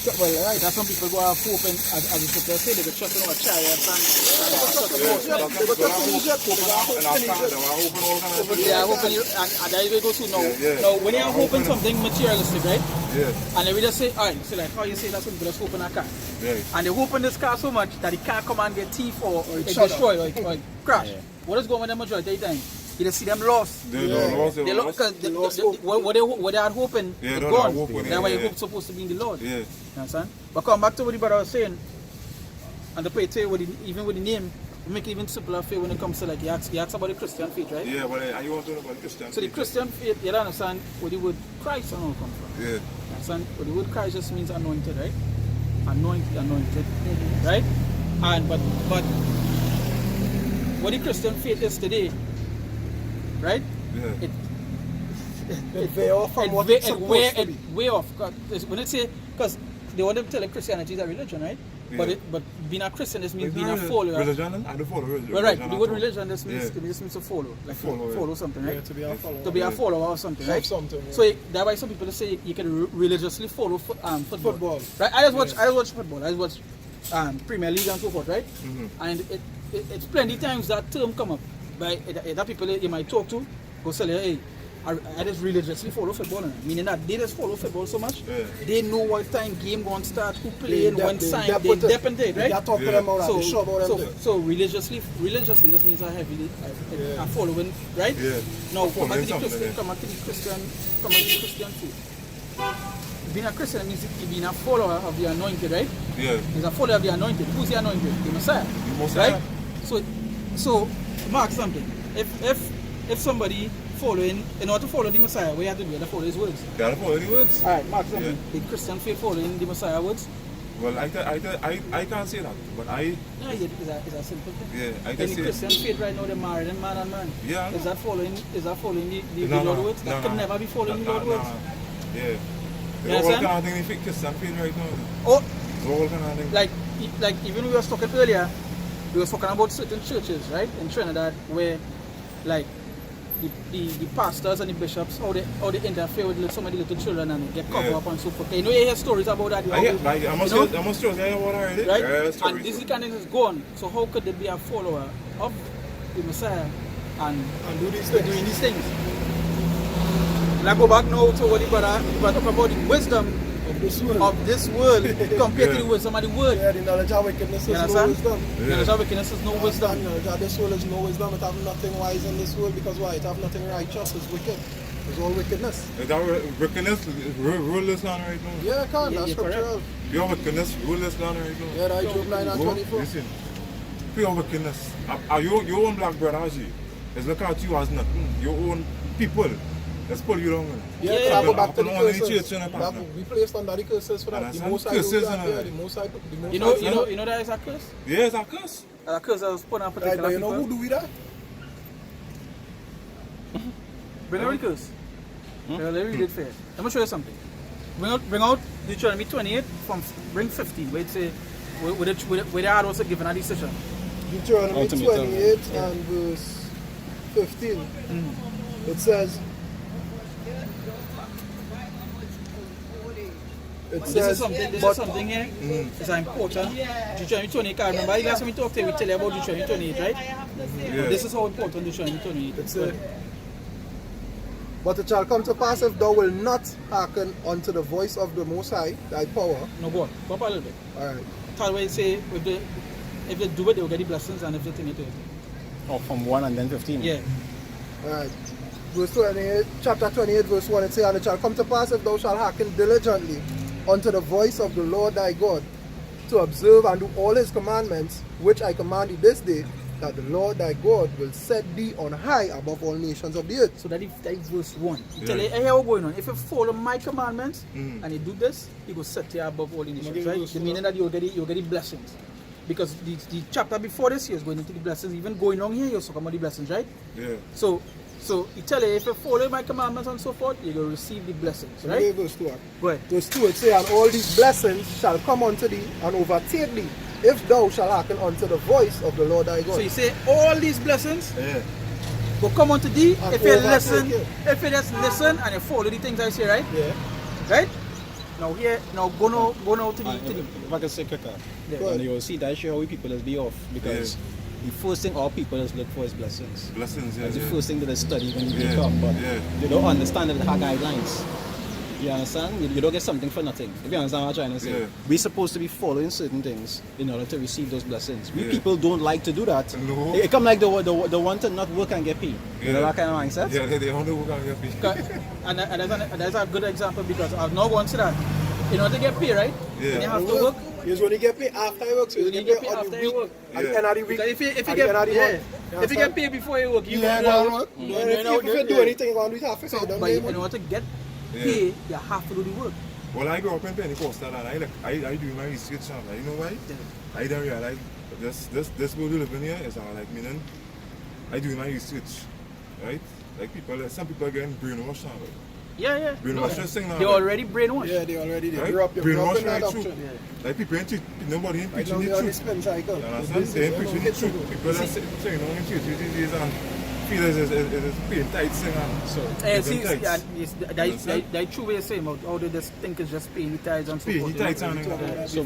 Well, right. That's some people go have hope in, as the scripture say, they go trust in our chariots and trust in Yeah, horsemen. they go trust in Egypt, they go have hope in Egypt. Yeah, hope in you, and that is where it goes to now. Yeah. Now, when you have hope in something materialistic, right? Yeah. And then we just say, alright, so like how you say that some people just hope in a car. Yeah. And they hope in this car so much that the car come and get thief or it shut destroy or it crash. Yeah. What is going on with them majority of the time? You just see them lost. They lost. They lost because They lost hope. what they had hoping Yeah, is they gone. don't have hope in it, That's why your yeah. hope's supposed to be in the Lord. Yeah. You understand? But come back to what the brother was saying, and the pray tell you with even with the name, we make it even simpler for you when it comes to like you ask about the Christian faith, right? Yeah, but I want to know about Christian. So the Christian faith, you don't understand where the word Christ and all come from. Yeah. You understand? But the word Christ just means anointed, right? Anointed, right? And but what the Christian faith is today, right? Yeah. It veer off from what it's supposed to be. Way off. When it say, because they want to tell like Christianity is a religion, right? Yeah. But being a Christian just means It's being not a follower. Religion, I don't follow religion. Well, right. The at word all. religion just means Yeah. it just means to follow, like Follow, follow yeah. something, Yeah, right? to be a follower. To be a Yeah. follower of something, Of right? something, yeah. So that's why some people say you can religiously follow football. Right? I just watch football. I just watch Premier League and so forth, right? And it's plenty times that term come up by that people you might talk to go say, hey, I just religiously follow football, meaning that they just follow football so much. Yeah. They know what time game going to start, who playing, when sign, they they depend it, right? You talk to them about that, So, they show about them. so religiously, this means I heavily are following, right? Yeah. Now, come Following back to the something, Christian, yeah. come back to the Christian faith. Being a Christian means being a follower of the anointed, right? Yeah. He's a follower of the anointed. Who's the anointed? The Messiah. The Messiah. Right? So mark something. If somebody following, in order to follow the Messiah, what you have to do? You have to follow his words. Gotta follow the words. Alright, mark something. Yeah. The Christian faith following the Messiah words. Well, I can't say that, but No, it's a simple thing. yeah, I In can the say Christian faith right now, they're married and man and man. Yeah, I know. Is that following the No, Lord no, words? That no, could no. never be following the Lord Nah, words. nah. Yeah. You All understand? kind of thing they Christian faith right now. Oh, All kind of thing. like even we were talking earlier, we were talking about certain churches, right, in Trinidad, where like the pastors and the bishops, how they interfere with some of the little children and get covered Yeah. up and so forth. You know, you hear stories about that. I must you know? trust what I heard it. Right? Yeah, And stories. this kind of thing is gone. So how could they be a follower of the Messiah and do these doing things. these things? And I go back now to what the brother talk about the wisdom Of this world. compared to Yeah. the wisdom of the word. Yeah, the knowledge of wickedness You is no understand? wisdom. The knowledge of wickedness is no And wisdom. knowledge of this world is no wisdom. It have nothing wise in this world because why? It have nothing righteous. It's wicked. It's all wickedness. That wickedness rule this land right now. Yeah, can. Yeah, That's you're correct. scriptural. Pure wickedness rule this land right now. Yeah, that Job 9 and Go, 24. listen. Pure wickedness. Are your own black brother, G? Is look at you as nothing. Your own people. Let's pull you down. Yeah, Yeah. can I go back to the I don't want any curses? church in the That past now. we placed under the curses for that. The Understand? most I do Curses that. and Yeah, all. the most I do. You know that is a curse? Yeah, it's a curse. A curse that was put on Right, particular but you know people. who do we that? Bring out the curse. Let me read it fair. Let me show you something. Bring out Deuteronomy 28 from bring 15, where it say where the Lord was given a decision. Deuteronomy Ultimate 28 and verse 15. It says, This is something here. It's important. Deuteronomy 28. I remember last time we talked here, we tell you about Deuteronomy 28, right? Yeah. This is how important Deuteronomy 28 It's is. but it shall come to pass if thou wilt not hearken unto the voice of the Most High, thy power. No, go on. Go up a little bit. Alright. Tell where it say if they do it, they will get the blessings, and if they think it will. Oh, from 1 and then 15. Yeah. Alright. Verse 28, chapter 28, verse 1, it says, and it shall come to pass if thou shalt hearken diligently unto the voice of the Lord thy God, to observe and do all his commandments, which I command thee this day, that the Lord thy God will set thee on high above all nations of the earth. So that is verse 1. Yeah. Tell you, hey, what's going on. If you follow my commandments Mm. and you do this, he will set you above all the nations, give right? you The meaning that you'll get the blessings. Because the chapter before this here is going into the blessings. Even going on here, you're talking about the blessings, right? Yeah. So he tell you, if you follow my commandments and so forth, you will receive the blessings, So right? verse 2. Go ahead. Verse 2, it says, and all these blessings shall come unto thee and overtake thee, if thou shalt hearken unto the voice of the Lord thy God. So you say all these blessings Yeah. will come unto thee And if you overtake listen, you. if you just listen and you follow the things I say, right? Yeah. Right? Now go now to the If I can say quicker, Yeah. Go ahead. and you'll see that show how people is be off because the first thing all people is look for is blessings. Blessings, yeah. That's the yeah. first thing that they study when you Yeah, wake up, but yeah. you don't understand that they have guidelines. You understand? You don't get something for nothing. If you understand what I'm trying to say. Yeah. We're supposed to be following certain things in order to receive those blessings. We Yeah. people don't like to do that. No. It come like the want to not work and get paid. You know Yeah. that kind of mindset? Yeah, they don't know who can get paid. and that's a good example because I've not gone to that. In order to get paid, right? Yeah. You have to work. You only get paid after you work, so you You get get paid paid on after the you week. work. At the Yeah. end of the week. Because if you at the get end of the month. if you get paid before you work, you Yeah, go no, out. work. Mm. Yeah, You if know, you do yeah. anything, you want to do it half a So, second. but in order to get Yeah. paid, you have to do the work. Well, I grew up in Pentecostal and I do my research and like, you know why? I don't realize this world we live in here is like meaning I do my research, right? like people, like, some people are getting brainwashed now. Like. Yeah. Brainwashed this thing now. They're like, already brainwashed. Yeah, they already did. right? Grew up in Brainwashed that right through. doctrine. Yeah. Like people ain't teach, nobody ain't Right preaching now, the they're on the truth. spin cycle. You understand? They ain't preaching the truth. People that say, you know, ain't teaching these days and feel it's paying tight thing and so. See, tights. that true way you're saying about how they just think it's just paying the tithes and so Paying forth. the tights and So,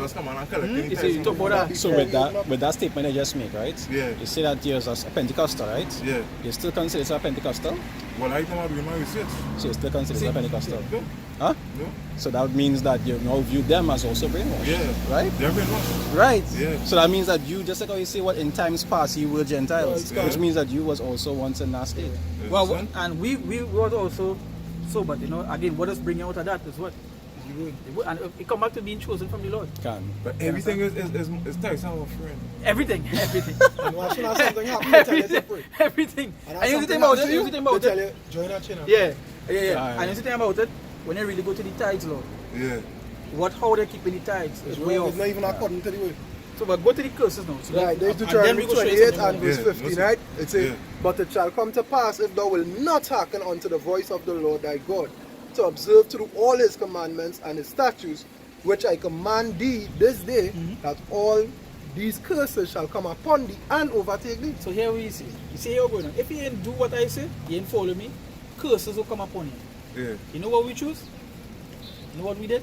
come on and collecting the You tights. see, you talk about that. So with that statement I just make, right? Yeah. You say that you're a Pentecostal, right? Yeah. You still consider yourself a Pentecostal? Well, I know I'm doing my research. So you still consider yourself a Pentecostal? No. Huh? No. So that means that you now view them as also brainwashed. Yeah. Right? They're brainwashed. Right. Yeah. So that means that you, just like how you say what in times past you were Gentiles, Yeah. which means that you was also once in that state. Well, Understand? and we was also so, but you know, again, what is bringing out of that is what? And it come back to being chosen from the Lord. Can. But everything is tight, our friend. Everything. And as soon as something happens, they tell you to pray. Everything. And And you something think about happens it, to you think about they tell it. you, join our channel. Yeah. Aye. And you think about it, when you really go to the tithes, Lord, Yeah. how they keeping the tithes is way off. It's not even according to the way. So, but go to the curses now. So Right, there's then Deuteronomy we go show you 28 something and more. verse Yeah, 15, listen. right? It says, Yeah. But it shall come to pass, if thou wilt not hearken unto the voice of the Lord thy God, to observe to do all his commandments and his statutes, which I command thee this day, that all these curses shall come upon thee and overtake thee. So here we see. You see how going on. If you ain't do what I say, you ain't follow me, curses will come upon you. Yeah. You know what we choose? You know what we did?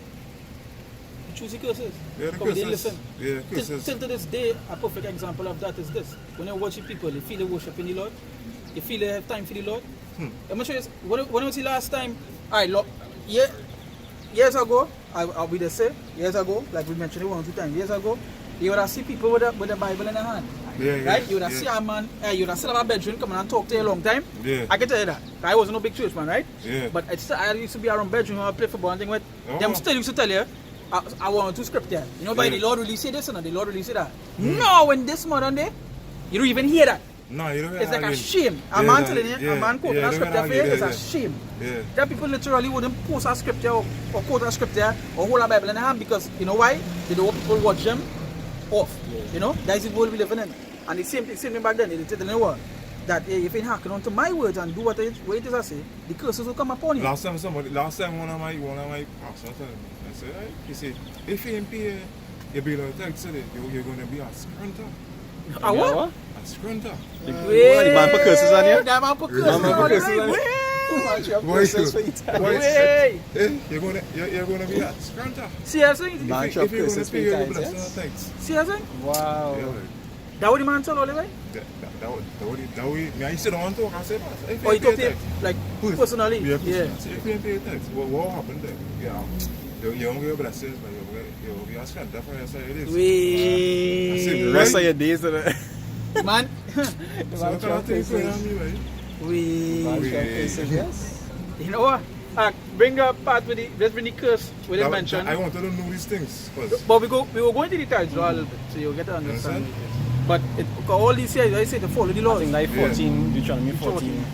We choose the curses. Yeah, the Because we didn't curses. listen. Yeah, curses. Till to this day, a perfect example of that is this. When you watch the people, they feel they worship in the Lord. They feel they have time for the Lord. I'm going to show you, when was the last time, alright, look, years ago, I'll be the same, years ago, like we mentioned it 1 or 2 times, years ago, you would have seen people with the Bible in their hand. Yeah, Right? yeah, You would have yeah. seen a man, you would have still have a bedroom coming and talk to you a long time. Yeah. I can tell you that. I wasn't no big church man, right? Yeah. But I used to be around bedroom and I play football and thing with Oh. them still used to tell you, I want to script there. You know, by Yeah. the Lord release this and the Lord release that. No, in this modern day, you don't even hear that. No, you don't It's like a again. shame. A Yeah, man telling you, yeah, a man quoting yeah, a don't scripture for argue, you, yeah, it's a yeah. shame. Yeah. That people literally wouldn't post a scripture or quote a scripture or hold a Bible in their hand because, you know why? They don't want people watch them off. You know? That's the world we live in. And the same thing back then, they tell you what? That if you hearken unto my words and do what it is I say, the curses will come upon you. Last time one of my pastors told me, I said, hey, he said, if you ain't pay your bill of tax today, you're going to be a scrunter. A what? A scrunter. The man put curses on you? That man put curses Man put on curses you. on you? Why Way. you're going to be a scrunter. Seriously? Man If chop you're going curses to pay 3 your times, blessing yes? of tax. Seriously? Wow. Yeah, like, That what the man told all the way? that way, me, I sit down and talk and say, if Or you he pay talked to tax, him, like, Who is- personally? Yeah, Yeah. if you ain't pay tax, what happened there? Yeah, you don't get blessings, but you're a scrunter for yourself. It is. I said, We. The rest of your days are Man. So what kind of things going on me, right? We. yes. You know what? Bring the part with the, let's bring the curse with it mentioned. I wanted to know these things. 'Cause But we were going to the tithes a little bit, so you'll get to understand. But all these years, I say to follow the I laws. think like 14, Deuteronomy 14.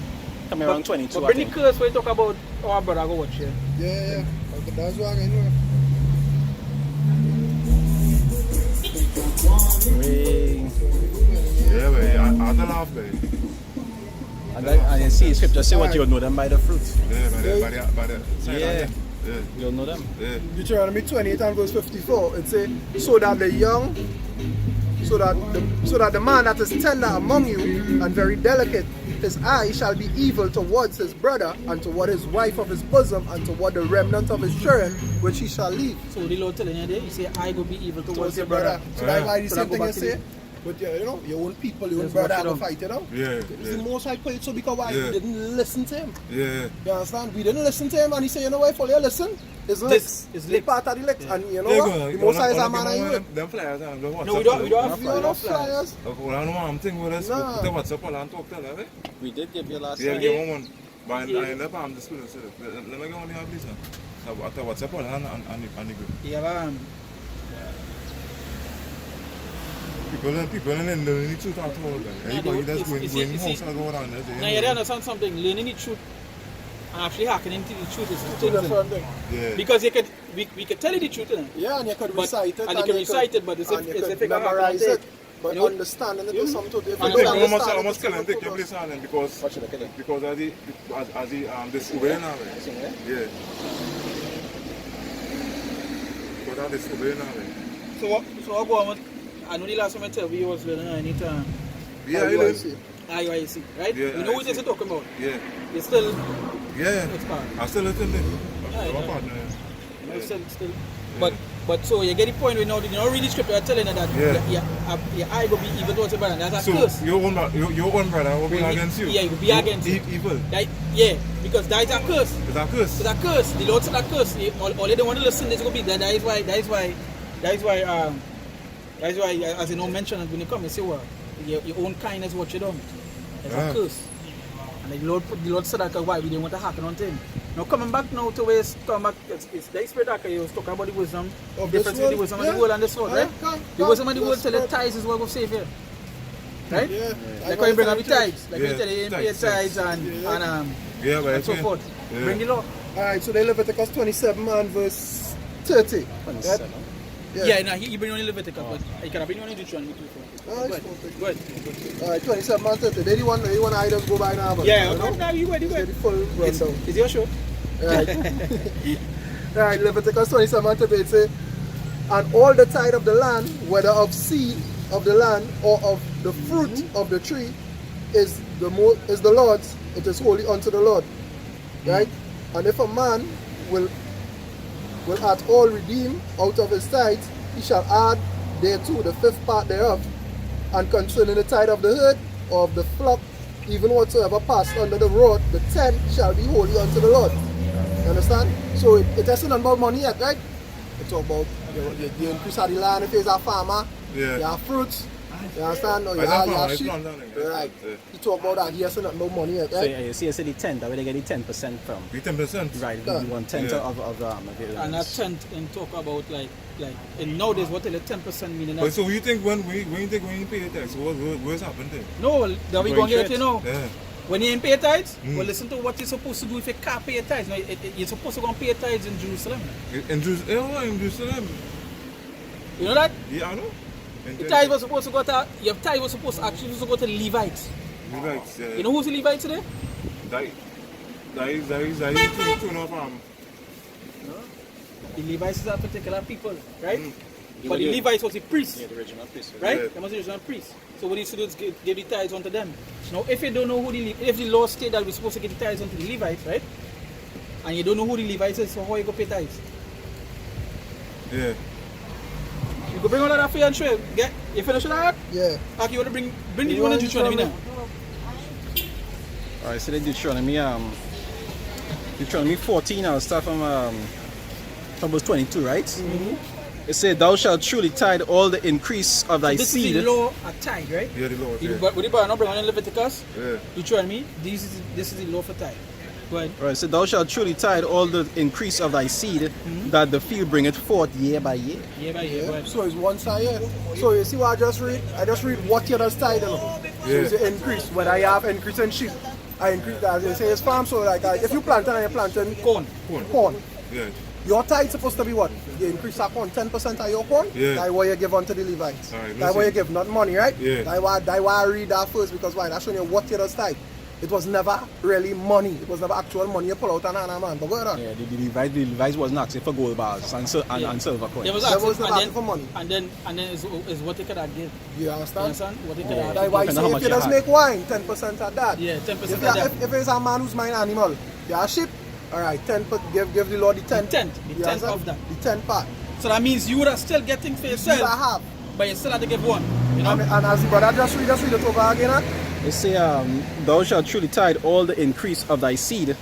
Coming around 22, But I bring the think. curse when you talk about our brother, go watch here. Yeah. But that's what I know. Way. yeah, but I don't laugh, babe. And you see, scripture say what you'll know them by the fruit. Yeah, by the side Yeah. yeah. You'll know them. Yeah. Deuteronomy 28 and verse 54, it says, so that the man that is tender among you and very delicate, his eye shall be evil towards his brother, and toward his wife of his bosom, and toward the remnant of his children, which he shall leave. So the Lord telling you there, he say, I go be evil towards Towards your your brother. brother. So that's why the So same that thing go you back to say. But you know, your own people, your own Just brother watch it have out. to fight, you know? Yeah, It's the yeah. most I put it so because why? Yeah. We didn't listen to him. Yeah. You understand? We didn't listen to him, and he said, you know what, for you listen, it's licks. It's It's licks. part of the licks. And you know Yeah, what? The most high is a man of you. Them flyers and the WhatsApp. No, we don't have You don't flyers. flyers. Well, I know one thing with us. Nah. Put the WhatsApp on and talk to them, eh? We did give you last Yeah, time. give one. But I end up I'm the student. Let me go on the please. The WhatsApp on and the group. Yeah, People and the need to talk to all them. Everybody that's going house and go around there. now you don't understand something, learning the truth and actually hacking into the truth is two Two things. different things. Yeah. Because we could tell you the truth, innit? Yeah, and you could But- recite it. and you can recite it, but it's and if you it's could if you memorize can't it. But You know? understanding it is something to do. If you Understand. don't How much understand it, it's can I not take your focus. place on them because What should I kill it? because as the disobey now, This one, right? yeah? Yeah. Because I disobey now, right? So I go on with, I know the last time I tell you was learning anytime. Yeah, You I will see. IUIC, right? Yeah, you know what IUIC. you're talking about? Yeah. You're still, Yeah. it's part. I still listen to them. Aye, I'm a aye. partner. You know, still. But so you get the point where now, you know, really scripture telling you that Yeah. your eye will be evil towards your brother. That's a So curse. your own brother will be When he- against you. yeah, he will be against you. Evil. That, yeah, because that is a curse. Is that curse? It's a curse. The Lord said a curse. All they don't want to listen, it's going to be that. That is why, as you know, mentioned when you come, you say, well, your own kindness, what you done. It's a curse. And the Lord said that why we didn't want to happen on him. Now coming back now to where it's the spirit that you was talking about the wisdom, Of difference this between the world, wisdom yeah. and the world and the sword, right? The wisdom and the world tell the That's tithes is what will save you. Right? Yeah. Like when you bring up the tithes, like when you Yeah, tell you pay tithes, tithes Yeah. and so forth. Yeah. Bring the law. Alright, so they Leviticus 27 and verse 30. 27. Yeah, no, you bring only Leviticus, but you can bring only Deuteronomy too. Oh, Go it's ahead. Go ahead. Alright, 27 and 30. They the one I just go by now. But, Yeah, you know, okay, now you go ahead. it's the full rundown. It's your show. Right. Right, Leviticus 27 and 30, it say, and all the tithe of the land, whether of seed of the land or of the fruit of the tree, is the Lord's, it is holy unto the Lord. Right? And if a man will at all redeem out of his tithes, he shall add thereto the fifth part thereof. And concerning the tithe of the herd or of the flock, even whatsoever passed under the rod, the tenth shall be holy unto the Lord. You understand? So it isn't about money yet, right? It's about the increase of the land if he's a farmer, Yeah. you have fruits, you understand? Or you But have that farmer is sheep. not done, like that. Right. Yeah. He talk about that, he hasn't about money yet, So right? you see, the 10, that where they get the 10% from. The 10%. Right, Yeah. the 1/10 Yeah. of the And that earnings. 10 and talk about like in nowadays what the 10% meaning. But so you think when you pay the tax, what's happened there? No, that we Going gonna get it, straight. you know. Yeah. When you ain't pay tithes, Mm. well listen to what you're supposed to do if you can't pay your tithes. Now, you're supposed to go and pay your tithes in Jerusalem. In Jerusalem. You know that? Yeah, I know. The tithe was supposed to go to your tithe was supposed to actually go to the Levites. Levites, yeah. You know who's the Levites today? That is two of The Levites is a particular people, right? Mm. But the Levites was the priests, Yeah, the original piece. right? Yeah. They must be original priests. So what you should do is give the tithes unto them. Now if you don't know if the law state that we're supposed to give the tithes unto the Levites, right? And you don't know who the Levites is, so how you go pay tithes? Yeah. You go bring all of that for you and show you. You finish with that? Yeah. Okay, you want to bring the You one in want Deuteronomy now. Alright, so then Deuteronomy 14, I'll start from verse 22, right? It said, thou shalt truly tithe all the increase of thy This seed. is the law at tithe, right? Yeah, the Lord. You Yeah. But what not bring on in Leviticus? Yeah. Deuteronomy, this is the law for tithe. Go ahead. Right, so thou shalt truly tithe all the increase of thy seed, that the field bringeth forth year by year. Year by year, go ahead. So it's once a year. So you see what I just read? I just read what you just tithe. So it's an increase. When I have increase in sheep, I increase as they say it's farm. So like if you plant and you're planting Corn. corn, Yeah. your tithe supposed to be what? You increase that corn, 10% of your corn. Yeah. That's what you give unto the Levites. Alright, That's what you listen. give, not money, right? Yeah. That's why I read that first, because why? That's showing you what you just tithe. It was never really money. It was never actual money you pull out and hand, man. But go ahead. Yeah, the Levites wasn't asking for gold bars and silver coins. There was There asking, was no and asking then, for money. and then is what they could have give. You You understand? understand? What they could Yeah. have That's why I Depending say how if much you you just have. make wine, 10% of that. Yeah, 10% If, of that. if it's a man who's buying animal, you have sheep, alright, 10 give the Lord the 10. The tenth You understand? of that. The 10 part. So that means you would have still getting for You yourself, have. but you still have to give one. You know? And as the brother just read it over again. Huh? It say, thou shalt truly tithe all the increase of thy seed,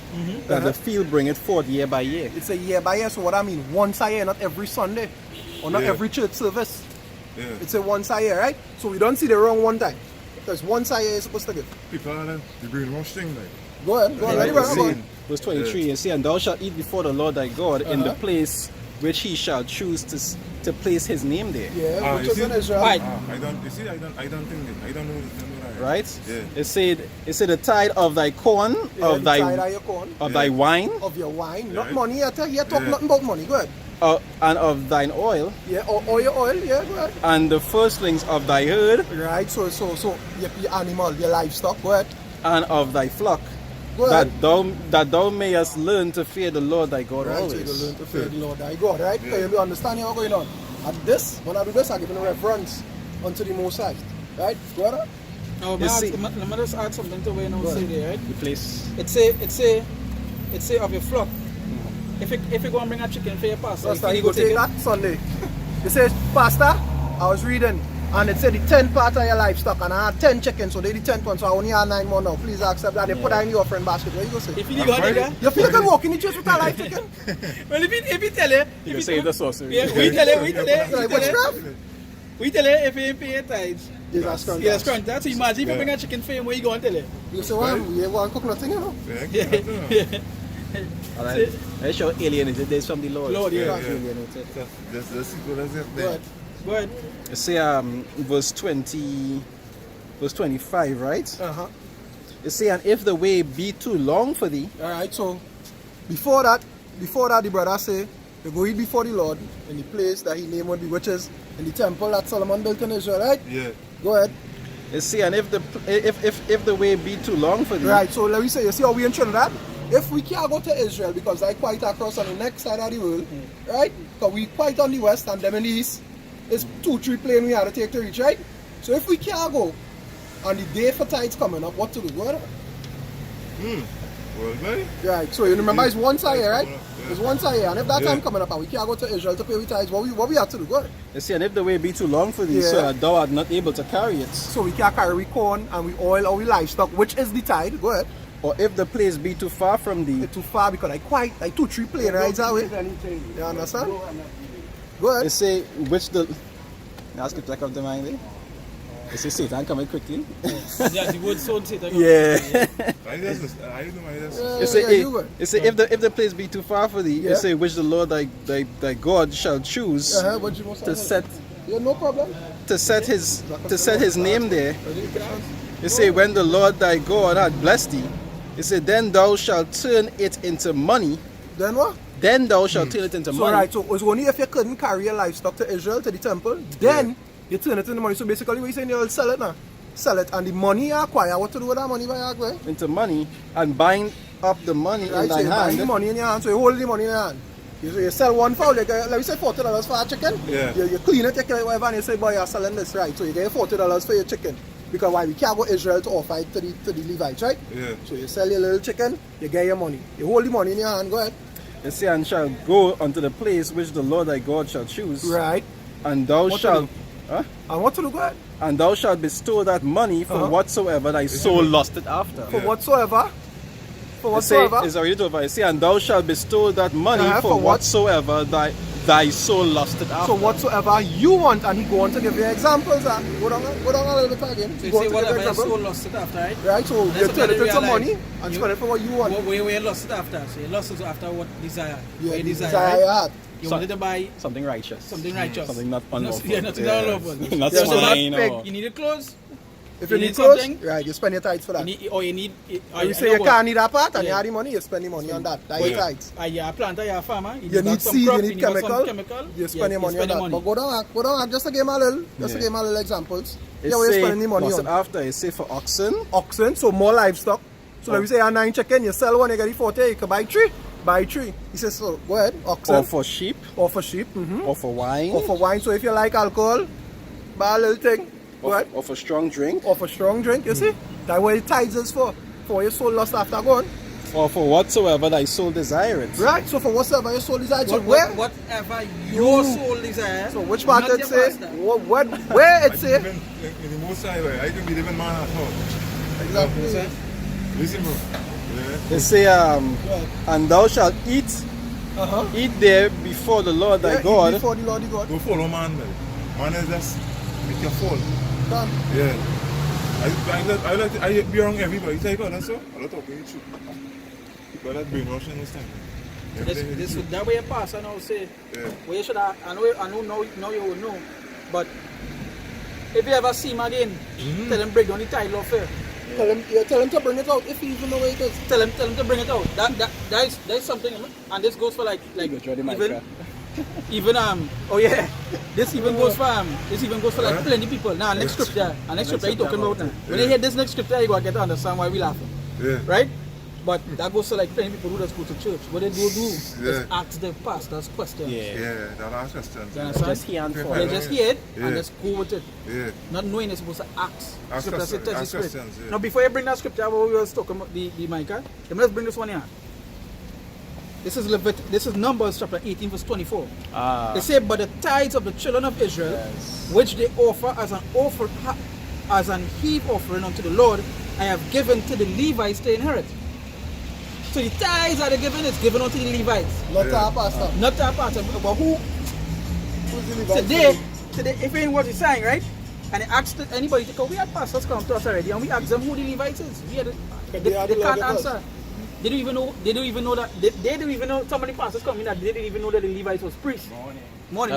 that the field bringeth forth year by year. It's a year by year, so what I mean, once a year, not every Sunday, or not Yeah. every church service. Yeah. It's a once a year, right? So we don't see the wrong one time. Because once a year is supposed to give. People are the brainwash thing, like. Go ahead, go ahead. Right, Ready, brother? it Go say, ahead. verse 23, it say, and thou shalt eat before the Lord thy God in the place which he shall choose to place his name there. Yeah, which you is see? in Israel. Right. I don't think it. I don't know the thing. Right? Yeah. It said the tithe of thy corn, Yeah, of the tithe thy of your corn, of thy wine, of your wine, not Right. money. Here talk Yeah. nothing about money. Go ahead. and of thine oil, Yeah, or your oil, yeah, go ahead. and the firstlings of thy herd, Right, so your animal, your livestock, go ahead. and of thy flock, Go ahead. that thou mayest learn to fear the Lord thy God Right, so always. you learn to fear the Lord thy God, right? So you understand what's going on. And this, when I do this, I give a reference unto the Most High. Right? Go ahead. Now, You see- let me just add something to what you now Right. say there, right? The place. It say of your flock. If you go and bring a chicken for your pastor, Pastor, if you go take it, that Sunday. It says, Pastor, I was reading, and it said the 10th part of your livestock, and I had 10 chickens, so they the 10th one, so I only have 9 more now. Please accept that. They put that in the offering basket. What you go say? if you go take that, You feel like I'm walking in the church with a live chicken? well, if you tell you, You can save the sorcery. yeah, we tell you, Like, witchcraft? we tell you if you ain't pay your tithes, Yes, that's correct. yeah, that's correct. That's imagine if you bring a chicken for him, what you going to tell you? You say, well, we ain't going to cook nothing, you know? Yeah. Alright. They show alienated days from the Lord. Lord, yeah. Alienated. That's simple as it. Go ahead. Go ahead. You see, verse 25, right? Uh-huh. You see, and if the way be too long for thee, Alright, so before that, the brother say, you go eat before the Lord in the place that he named would be, which is in the temple that Solomon built in Israel, right? Yeah. Go ahead. you see, and if the way be too long for thee, Right, so let me say, you see how we in Trinidad? If we can't go to Israel because they're quite across on the next side of the world, right? Because we quite on the west and them in the east, it's 2-3 planes we have to take to reach, right? So if we can't go, and the day for tides coming up, what to do? Go ahead. Well, man. Right, so you remember it's once a year, right? Yeah. It's once a year, and if that Yeah. time coming up and we can't go to Israel to pay with tithes, what we have to do? Go ahead. you see, and if the way be too long for thee, Yeah. so that thou art not able to carry it, So we can't carry we corn and we oil or we livestock, which is the tithe. Go ahead. or if the place be too far from thee, It's too far because I quite like 2-3 plane rides away. You understand? Go you ahead. say, which the ask it like of the mind, eh? You see Satan coming quickly. Yeah, the word sown Satan. Yeah. I don't know. Yeah, You say, yeah, eh, you go. you say if the place be too far for thee, Yeah. you say which the Lord thy God shall choose What you must to set Yeah, no problem. his name there. You say when the Lord thy God had blessed thee, you say then thou shalt turn it into money. Then what? Then thou shalt turn it into So money. right, so it's only if you couldn't carry your livestock to Israel, to the temple, then you turn it into money. So basically what you're saying, you'll sell it now. Sell it, and the money you acquire, what to do with that money by your way? Into money and bind up the money Right, in so thy you buy the hand. money in your hand, so you hold the money in your hand. You sell one fowl, you get, let me say $40 for a chicken. Yeah. You clean it, you kill it, whatever, and you say, boy, you're selling this, right? So you get $40 for your chicken. Because why? We can't go Israel to offer it to the Levites, right? Yeah. So you sell your little chicken, you get your money. You hold the money in your hand, go ahead. You say and shall go unto the place which the Lord thy God shall choose. Right. And thou What to shalt do? And what to do, go ahead? and thou shalt bestow that money for whatsoever thy soul lusted after. For whatsoever. For You say, whatsoever. it's already over. You see, and thou shalt bestow that money For for what? whatsoever thy soul lusted after. So whatsoever you want, and he go on to give you examples. Go down a little bit again. So He you go on say to give you whatever your example. soul lost it after, right? Right, so That's you what turn it you into realize. money and spend it for what you want. Where you lost it after? So you lost it after what desire? Yeah, What you the desire, desire you right? had. You So- wanted to buy Something righteous. something righteous. Something not unlawful. Yeah, nothing Yeah. unlawful. Not Yeah, so swine that- or- You needed clothes. If You you need need clothes, something? right, you spend your tithes for that. You need. When you say you can't need that part and you Yeah. have the money, you spend the money on that. That's your tithes. You're a planter, you're a farmer. You need some seed, crop, you need got some chemical. chemical. You spend your money on spend that. the But go down, just to give me a little, just to Yeah. give me a little examples. It Yeah, where you say, spending the money what's on? it after? You say for oxen, Oxen, so more livestock. So let me say you have 9 chicken, you sell one, you get the 40, you can buy 3. Buy 3. He says, so go ahead, oxen. or for sheep, Or for sheep. or for wine, Or for wine. So if you like alcohol, buy a little thing. Go ahead. or for strong drink, Or for strong drink, you see? That's what the tithes is for. For your soul lost after going. or for whatsoever thy soul desireth. Right? So for whatsoever your soul desires. So where? Whatever your soul desires. So which part not it your say? pastor. Where it say? In the most side, I can be living man at home. Exactly. Listen, bro. Yeah. They say, and thou shalt eat eat there before the Lord thy Yeah, God. before the Lord the God. Don't follow man, man. Man is just make you fall. Done. Yeah. I be around everybody. Take on that's so. I don't talk to you. But that brainwashing this time. This that way a pastor now say. Yeah. Well, you should have, I know now you will know. But if you ever see him again, tell him break down the title of it. Tell him to bring it out if he even know where it is. Tell him to bring it out. That is something, and this goes for like Go try the mic, even Even oh yeah, this even goes for like plenty people. Now next scripture, you talking about now. When you hear this next scripture, you gotta get to understand why we laughing. Yeah. Right? But that goes to like plenty people who just go to church. What they do is ask the pastors questions. Yeah, that last question. You understand? Just hear and follow. They just hear it and just go with it. Yeah. Not knowing they're supposed to ask. Ask Scripture says, questions, "Touch the ask Spirit." questions, yeah. Now before you bring that scripture where we was talking about the Micah, let me just bring this one here. This is Numbers chapter 18 verse 24. They say, "But the tithes of the children of Israel, which they offer as an heave offering unto the Lord, I have given to the Levites to inherit." So the tithes that they're given is given unto the Levites. Not to our pastor. Not to our pastor, but who's the Levites? Today, if you ain't what he's saying, right? And he asked anybody to come, we had pastors come to us already, and we asked them who the Levites is. They can't answer. They don't even know. They don't even know that. They don't even know. So many pastors come in that they didn't even know that the Levites was priests. Morning.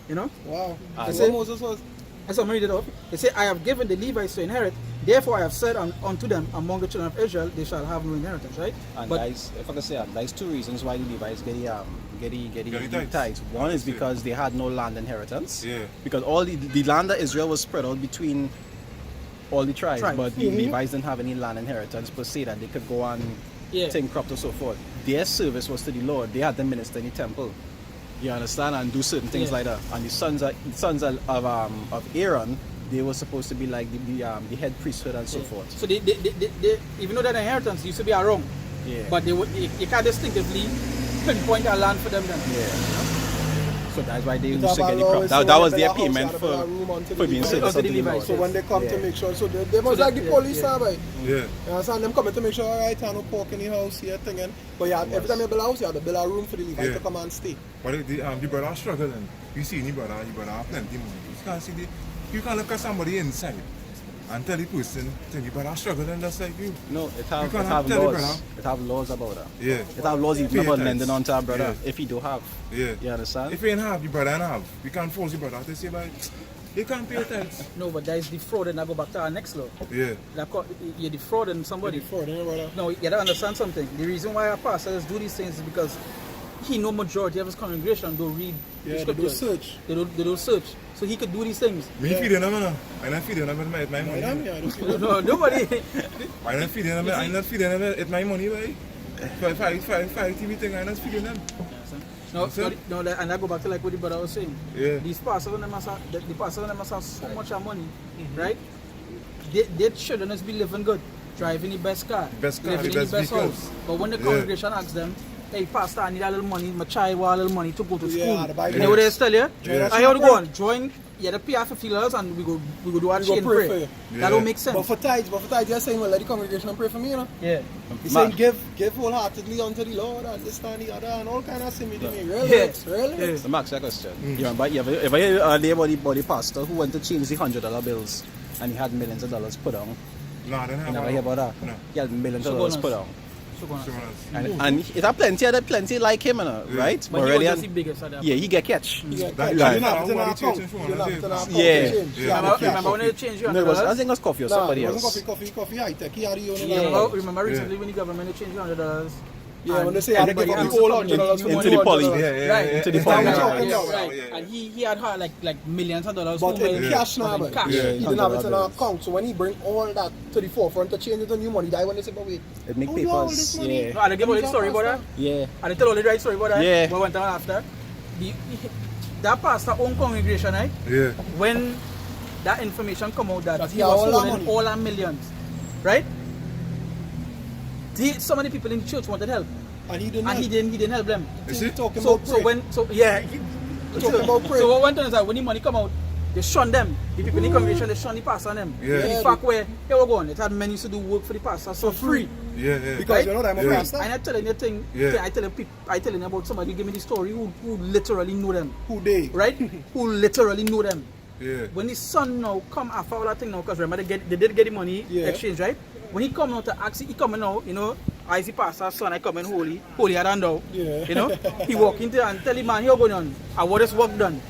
You know. Wow. They So say, Moses was. as I read it up, they say, "I have given the Levites to inherit. Therefore, I have said unto them, among the children of Israel, they shall have no inheritance." Right? And But guys, if I can say that, there's two reasons why the Levites get the tithes. tithes. One is because they had no land inheritance. Yeah. Because all the land of Israel was spread out between all the tribes, but the Levites didn't have any land inheritance per se that they could go and take crops and so forth. Their service was to the Lord. They had to minister in the temple. You understand, and do certain things like that. And the sons of Aaron, they were supposed to be like the head priesthood and so forth. So they even though that inheritance used to be wrong, but you can't distinctively pinpoint a land for them then. So that's why they used to get the crop. That was their payment for being service unto the Lord. So when they come to make sure, so they must like the police now, right? Yeah. You understand? Them coming to make sure, alright, I no pork in the house here, thing. But yeah, every time you build a house, you have to build a room for the Levites to come and stay. But the brother struggling. You see the brother have plenty money. You can't look at somebody inside and tell the person, the brother struggling just like you. No, it have tell laws. It have laws about that. Yeah. It have laws even Pay about tithes. lending on to our brother Yeah. if he do have. Yeah. You understand? If you ain't have, the brother ain't have. You can't force the brother to say, like, you can't pay tithes. No, but that is defrauding. I go back to our next law. Yeah. You're defrauding somebody. Brother. No, you gotta understand something. The reason why our pastors do these things is because he know majority of his congregation don't read the They do scriptures. search. They don't search. So he could do these things. Me feeding them, no. I'm not feeding them with my money. No, nobody. I'm not feeding them. I'm not feeding them with my money, right? Five TV thing. I'm not feeding them. No, and I go back to like what the brother was saying. Yeah. These pastors and them must have, the pastors and them must have so much money, right? Their children must be living good, driving the best car, Best car, living the in the best best house. But when the congregation asks them, "Hey, pastor, I need a little money. My child want a little money to go to school." to buy You know what they tell you? Yeah. I have to go on join. Yeah, the pay $50 and we go do our chain pray for prayer. you. That don't make sense. But for tithes, you're saying, well, let the congregation pray for me, you know? Yeah. He's saying, give wholeheartedly unto the Lord and this and the other and all kind of similar things. Really? Yeah. Really? So Max, a question. You remember, you ever hear about the pastor who went to change the $100 bills and he had millions of dollars put on? No, I don't have You never hear about that? No. He had millions of dollars put on. And it have plenty like him, right? But he was just the biggest at that yeah, he get catch. Remember when they changed you No, it was, I $100? think it was coffee or somebody it else. wasn't coffee high tech. He had his own. Remember recently when the government changed you $100? Yeah, when they say I give up the whole $100 into the poly. Right. Into the That's what poly. I'm talking about. Right. And he had like millions of dollars. But in cash now, in but cash. he didn't have it in $100. our account. So when he bring all that to the forefront to change it to new money, that when they say, but wait, It make how you all papers. this money? No, and they give all the story about that. Yeah. And they tell all the right story about that. Yeah. What went on after. That pastor own congregation, right? Yeah. When that information come out that He he was had all that holding money. all our millions, right? So many people in the church wanted help, And he didn't and he didn't help them. Is it? talking So about prayer. Talking about prayer. So what went on is that when the money come out, they shun them. The people in the congregation, they shun the pastor and them. Yeah. In fact, where they were going, it had men used to do work for the pastor for free. Yeah. Because you know that I'm a Yeah. pastor. And I telling you thing, Yeah. I telling you about somebody who give me the story who literally know them, Who they? right? Who literally know them. Yeah. When his son now come after all that thing now, because remember they did get the money exchange, right? When he come now to ask, he coming now, you know, I see pastor son, I come in holy hand now. Yeah. You know, he walk into and tell the man here going on, I want this work done.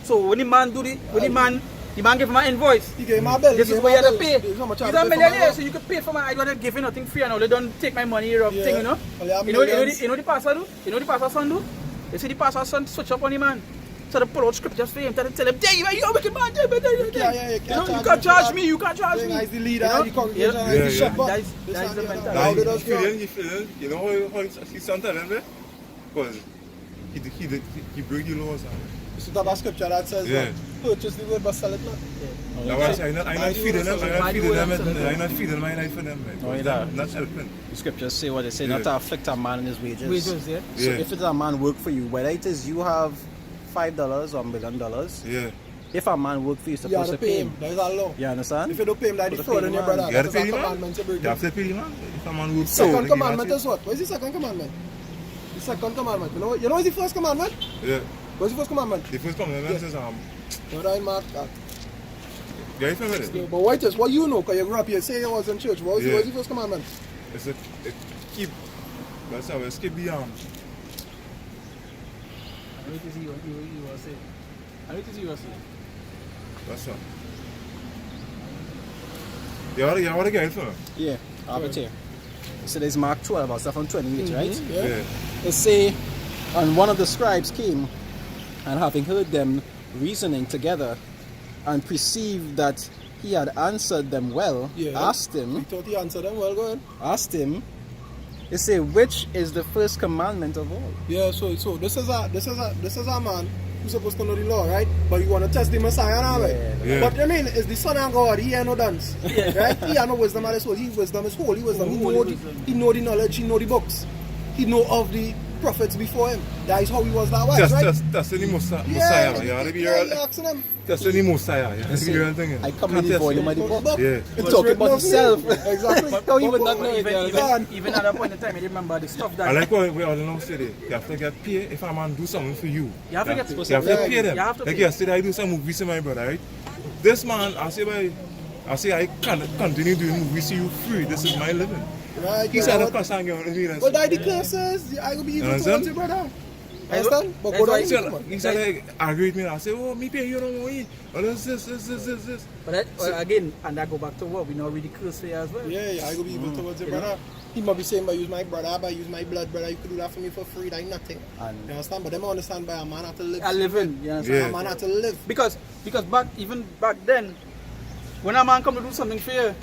So when the man the man give him an invoice. He gave my bill. This is where you have to pay. This is how much I He's have a to pay for my millionaire, work. so you can pay for my. I don't give you nothing free, and all they don't take my money here of Yeah. thing, you know. Well, they have You know millions. the pastor do. You know the pastor son do. They say the pastor son switch up on him, man. So they pull out scriptures for him, tell him, hey, man, you're wicked man, you can't charge me, you can't charge me. He's the leader of the congregation, Yeah, he's the yeah. shepherd. That is the Now, mentality. they just go. You feel it? You know how his son tell him, because he break the laws. You should have a scripture that says, Yeah. purchase the word but sell it not. That's why I'm not feeding them, I'm not feeding them, I'm not feeding my life for them. Oh, yeah. I'm not helping. The scriptures say what they say, Yeah. not to afflict a man in his wages. Wages, yeah. So Yeah. if it's a man work for you, whether it is you have $5 or $1 million, Yeah. if a man work for you, you're You have supposed to to pay pay him. him. That is a law. You understand? If you don't pay him, that is But the fraud on your pay man. brother. You have That to is pay a him, man. commandment you break. You have to pay him, man. If a man works Second for you, commandment is what? What is the second commandment? The second commandment. You know what is the first commandment? Yeah. What's the first commandment? The first commandment says, No, that ain't Mark. yeah, you feel it? But what is what you know? Because you grew up here, say you was in church. What was Yeah. what is the first commandment? It's a keep. That's how it's keep the I need to see what you were saying. I need to see what you were saying. That's all. You want to get it for me? Yeah, I have it here. So there's Mark 12, about stuff on 28, right? Yeah. Yeah. They say, and one of the scribes came, and having heard them reasoning together, and perceived that he had answered them well, Yeah. asked He him, thought he answered them. Well, go ahead. they say, which is the first commandment of all? Yeah. So this is a man who's supposed to know the law, right? But you want to test the Messiah now, right? Yeah. But I mean, is the Son of God? He ain't no dance, right? He ain't no wisdom at his soul. His wisdom is holy wisdom. He know the knowledge. He know the books. He know of the prophets before him. That is how he was that way, right? That's the Messiah. Yeah, You want to be yeah, real. he asking them. That's the Messiah. You want to be real thing. I come in the volume of the book. Yeah. It's talking about himself. Exactly. How he would not know it? Even at that point in time, you remember the stuff that I like what we all know say there. You have to get paid if a man do something for you. you have to get supposed You have to Yeah. pay them. You have to Like pay. yesterday I do some movies to my brother, right? This man, I say I can continue doing movies to you free. This is my living. Right. He said the person I'm going to do But that the curses, I will be evil Understand? towards your brother. Understand? But go That's down. why- Come on. He said like, agree with me. I say, oh, me pay you no money. Oh, this. But that, again, and I go back to what we know really curse for you as well. Yeah, I will be evil towards your brother. He might be saying, but use my brother, but use my blood, brother. You could do that for me for free, like nothing. And You understand? But them understand by a man have to live. I live in, you understand? Yeah. A man have to live. Because even back then, when a man come to do something for you,